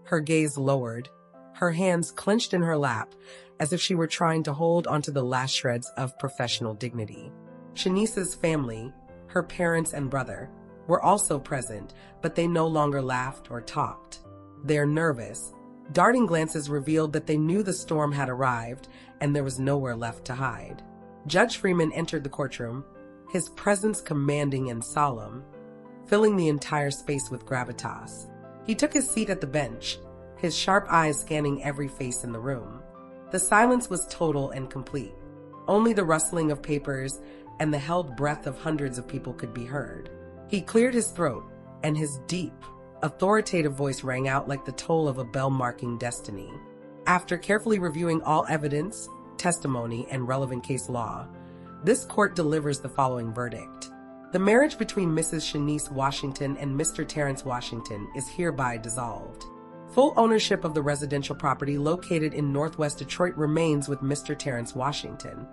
her gaze lowered, her hands clenched in her lap, as if she were trying to hold onto the last shreds of professional dignity. Shanice's family, her parents and brother, were also present, but they no longer laughed or talked. Their nervous, darting glances revealed that they knew the storm had arrived and there was nowhere left to hide. Judge Freeman entered the courtroom, his presence commanding and solemn, filling the entire space with gravitas. He took his seat at the bench, his sharp eyes scanning every face in the room. The silence was total and complete. Only the rustling of papers and the held breath of hundreds of people could be heard. He cleared his throat, and his deep, authoritative voice rang out like the toll of a bell marking destiny. After carefully reviewing all evidence, testimony, and relevant case law, this court delivers the following verdict. The marriage between Mrs. Shanice Washington and Mr. Terrence Washington is hereby dissolved. Full ownership of the residential property located in Northwest Detroit remains with Mr. Terrence Washington,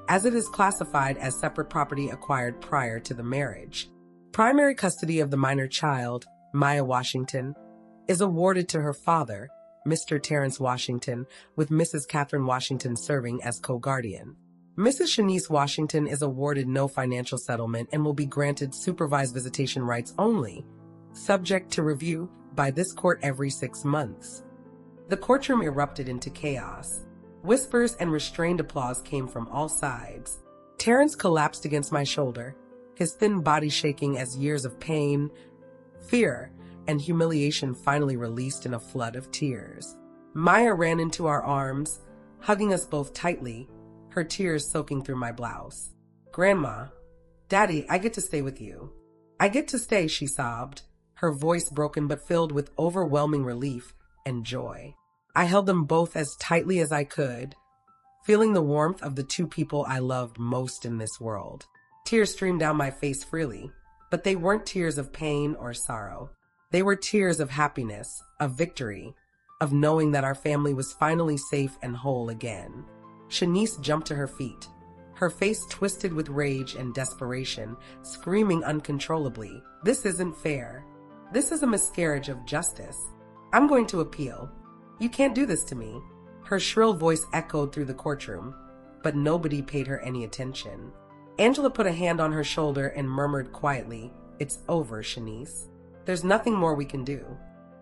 as it is classified as separate property acquired prior to the marriage. Primary custody of the minor child, Maya Washington, is awarded to her father, Mr. Terrence Washington, with Mrs. Catherine Washington serving as co-guardian. Mrs. Shanice Washington is awarded no financial settlement and will be granted supervised visitation rights only, subject to review by this court every 6 months. The courtroom erupted into chaos. Whispers and restrained applause came from all sides. Terrence collapsed against my shoulder, his thin body shaking as years of pain, fear, and humiliation finally released in a flood of tears. Maya ran into our arms, hugging us both tightly, her tears soaking through my blouse. "Grandma, Daddy, I get to stay with you. I get to stay," she sobbed, her voice broken but filled with overwhelming relief and joy. I held them both as tightly as I could, feeling the warmth of the two people I loved most in this world. Tears streamed down my face freely, but they weren't tears of pain or sorrow. They were tears of happiness, of victory, of knowing that our family was finally safe and whole again. Shanice jumped to her feet, her face twisted with rage and desperation, screaming uncontrollably, "This isn't fair. This is a miscarriage of justice. I'm going to appeal. You can't do this to me." Her shrill voice echoed through the courtroom, but nobody paid her any attention. Angela put a hand on her shoulder and murmured quietly, "It's over, Shanice. There's nothing more we can do."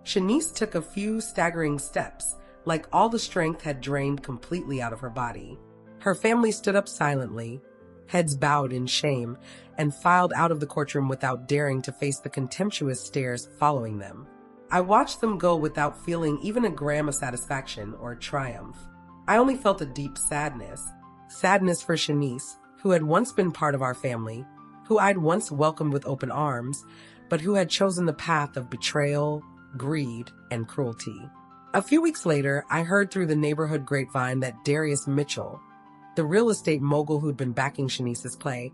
Shanice took a few staggering steps, like all the strength had drained completely out of her body. Her family stood up silently, heads bowed in shame, and filed out of the courtroom without daring to face the contemptuous stares following them. I watched them go without feeling even a gram of satisfaction or triumph. I only felt a deep sadness. Sadness for Shanice, who had once been part of our family, who I'd once welcomed with open arms, but who had chosen the path of betrayal, greed, and cruelty. A few weeks later, I heard through the neighborhood grapevine that Darius Mitchell, the real estate mogul who'd been backing Shanice's play,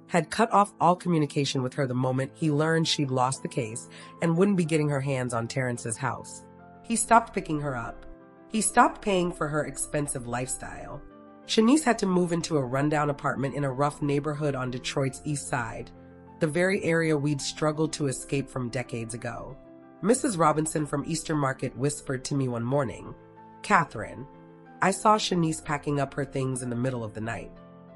had cut off all communication with her the moment he learned she'd lost the case and wouldn't be getting her hands on Terrence's house. He stopped picking her up. He stopped paying for her expensive lifestyle. Shanice had to move into a rundown apartment in a rough neighborhood on Detroit's east side, the very area we'd struggled to escape from decades ago. Mrs. Robinson from Eastern Market whispered to me one morning, "Catherine, I saw Shanice packing up her things in the middle of the night.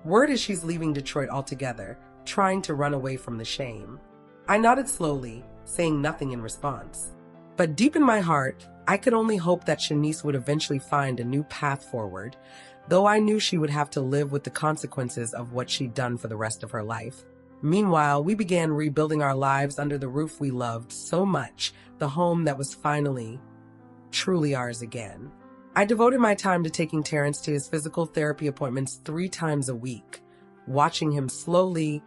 Word is she's leaving Detroit altogether, trying to run away from the shame." I nodded slowly, saying nothing in response. But deep in my heart, I could only hope that Shanice would eventually find a new path forward, though I knew she would have to live with the consequences of what she'd done for the rest of her life. Meanwhile, we began rebuilding our lives under the roof we loved so much, the home that was finally, truly ours again. I devoted my time to taking Terrence to his physical therapy appointments 3 times a week, watching him slowly,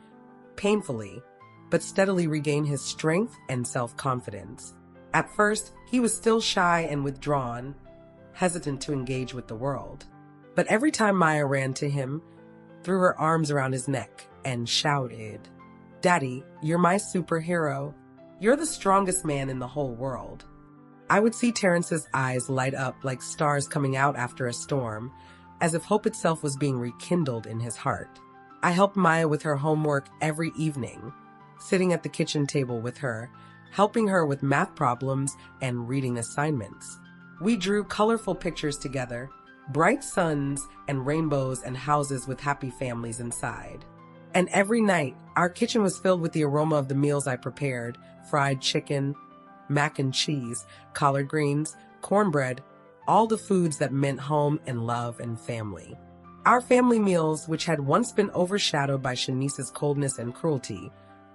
painfully, but steadily regain his strength and self-confidence. At first, he was still shy and withdrawn, hesitant to engage with the world. But every time Maya ran to him, threw her arms around his neck, and shouted, "Daddy, you're my superhero. You're the strongest man in the whole world," I would see Terrence's eyes light up like stars coming out after a storm, as if hope itself was being rekindled in his heart. I helped Maya with her homework every evening, sitting at the kitchen table with her, helping her with math problems and reading assignments. We drew colorful pictures together, bright suns and rainbows and houses with happy families inside. And every night, our kitchen was filled with the aroma of the meals I prepared: fried chicken, mac and cheese, collard greens, cornbread, all the foods that meant home and love and family. Our family meals, which had once been overshadowed by Shanice's coldness and cruelty,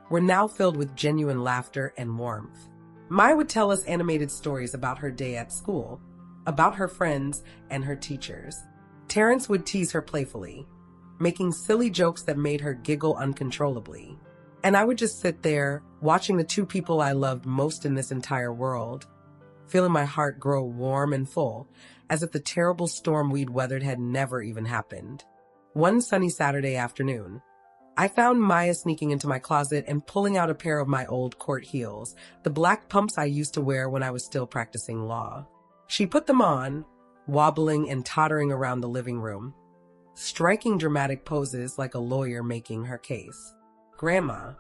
were now filled with genuine laughter and warmth. Maya would tell us animated stories about her day at school, about her friends and her teachers. Terrence would tease her playfully, making silly jokes that made her giggle uncontrollably. And I would just sit there, watching the 2 people I loved most in this entire world, feeling my heart grow warm and full, as if the terrible storm we'd weathered had never even happened. One sunny Saturday afternoon, I found Maya sneaking into my closet and pulling out a pair of my old court heels, the black pumps I used to wear when I was still practicing law. She put them on, wobbling and tottering around the living room, striking dramatic poses like a lawyer making her case. "Grandma,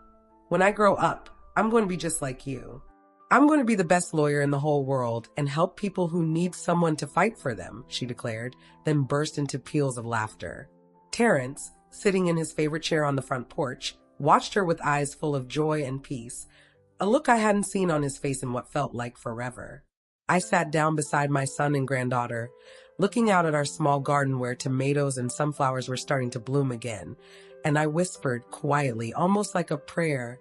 when I grow up, I'm going to be just like you. I'm going to be the best lawyer in the whole world and help people who need someone to fight for them," she declared, then burst into peals of laughter. Terrence, sitting in his favorite chair on the front porch, watched her with eyes full of joy and peace, a look I hadn't seen on his face in what felt like forever. I sat down beside my son and granddaughter, looking out at our small garden where tomatoes and sunflowers were starting to bloom again, and I whispered quietly, almost like a prayer,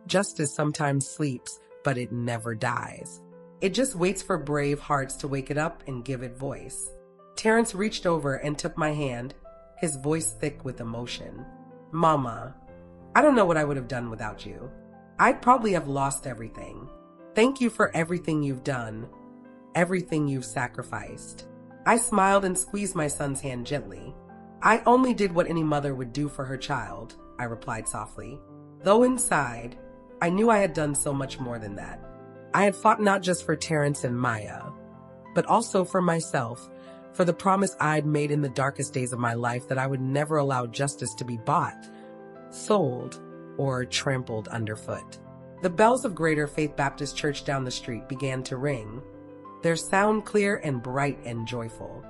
"Justice sometimes sleeps, but it never dies. It just waits for brave hearts to wake it up and give it voice." Terrence reached over and took my hand, his voice thick with emotion. "Mama, I don't know what I would have done without you. I'd probably have lost everything. Thank you for everything you've done, everything you've sacrificed." I smiled and squeezed my son's hand gently. "I only did what any mother would do for her child," I replied softly, though inside, I knew I had done so much more than that. I had fought not just for Terrence and Maya, but also for myself, for the promise I'd made in the darkest days of my life that I would never allow justice to be bought, sold, or trampled underfoot. The bells of Greater Faith Baptist Church down the street began to ring, their sound clear and bright and joyful.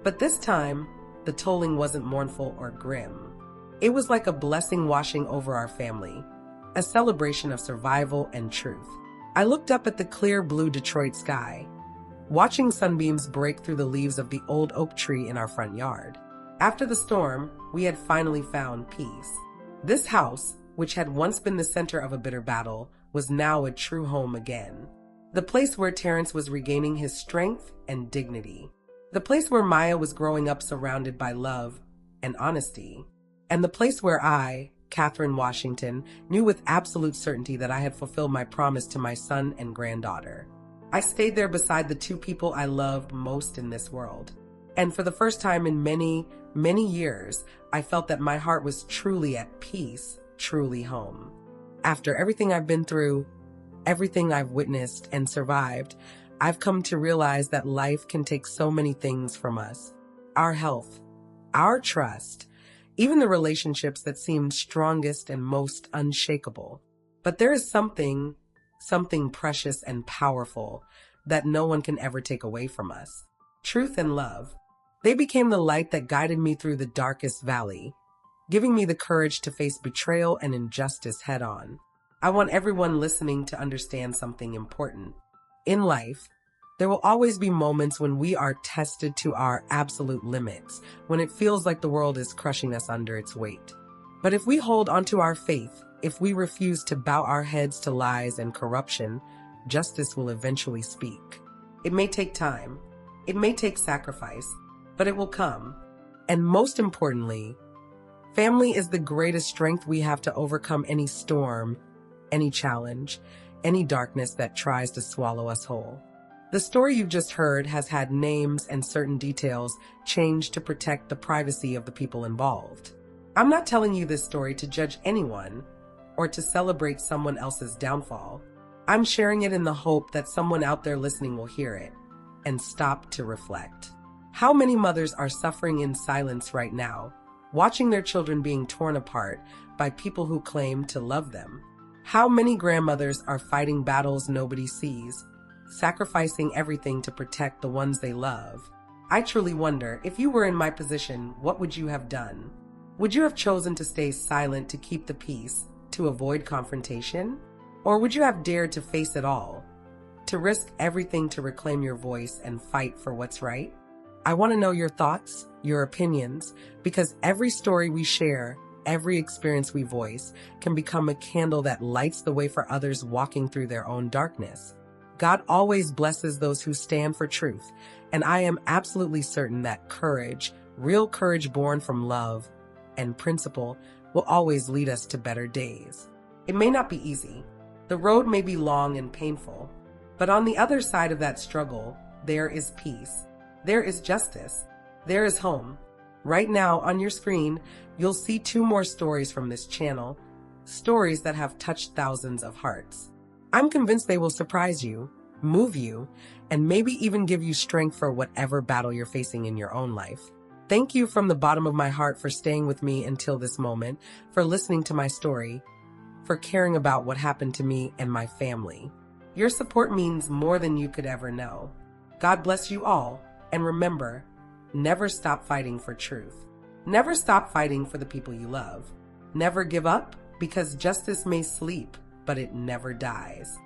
But this time, the tolling wasn't mournful or grim. It was like a blessing washing over our family, a celebration of survival and truth. I looked up at the clear blue Detroit sky, watching sunbeams break through the leaves of the old oak tree in our front yard. After the storm, we had finally found peace. This house, which had once been the center of a bitter battle, was now a true home again. The place where Terrence was regaining his strength and dignity. The place where Maya was growing up surrounded by love and honesty. And the place where I, Catherine Washington, knew with absolute certainty that I had fulfilled my promise to my son and granddaughter. I stayed there beside the 2 people I loved most in this world. And for the first time in many, many years, I felt that my heart was truly at peace, truly home. After everything I've been through, everything I've witnessed and survived, I've come to realize that life can take so many things from us. Our health, our trust, even the relationships that seem strongest and most unshakable. But there is something precious and powerful that no one can ever take away from us. Truth and love. They became the light that guided me through the darkest valley, giving me the courage to face betrayal and injustice head on. I want everyone listening to understand something important. In life, there will always be moments when we are tested to our absolute limits, when it feels like the world is crushing us under its weight. But if we hold onto our faith, if we refuse to bow our heads to lies and corruption, justice will eventually speak. It may take time, it may take sacrifice, but it will come. And most importantly, family is the greatest strength we have to overcome any storm, any challenge, any darkness that tries to swallow us whole. The story you've just heard has had names and certain details changed to protect the privacy of the people involved. I'm not telling you this story to judge anyone or to celebrate someone else's downfall. I'm sharing it in the hope that someone out there listening will hear it and stop to reflect. How many mothers are suffering in silence right now, watching their children being torn apart by people who claim to love them? How many grandmothers are fighting battles nobody sees, sacrificing everything to protect the ones they love? I truly wonder, if you were in my position, what would you have done? Would you have chosen to stay silent to keep the peace, to avoid confrontation? Or would you have dared to face it all, to risk everything to reclaim your voice and fight for what's right? I want to know your thoughts, your opinions, because every story we share, every experience we voice, can become a candle that lights the way for others walking through their own darkness. God always blesses those who stand for truth, and I am absolutely certain that courage, real courage born from love and principle, will always lead us to better days. It may not be easy. The road may be long and painful, but on the other side of that struggle, there is peace. There is justice. There is home. Right now on your screen, you'll see 2 more stories from this channel, stories that have touched thousands of hearts. I'm convinced they will surprise you, move you, and maybe even give you strength for whatever battle you're facing in your own life. Thank you from the bottom of my heart for staying with me until this moment, for listening to my story, for caring about what happened to me and my family. Your support means more than you could ever know. God bless you all, and remember, never stop fighting for truth. Never stop fighting for the people you love. Never give up, because justice may sleep, but it never dies.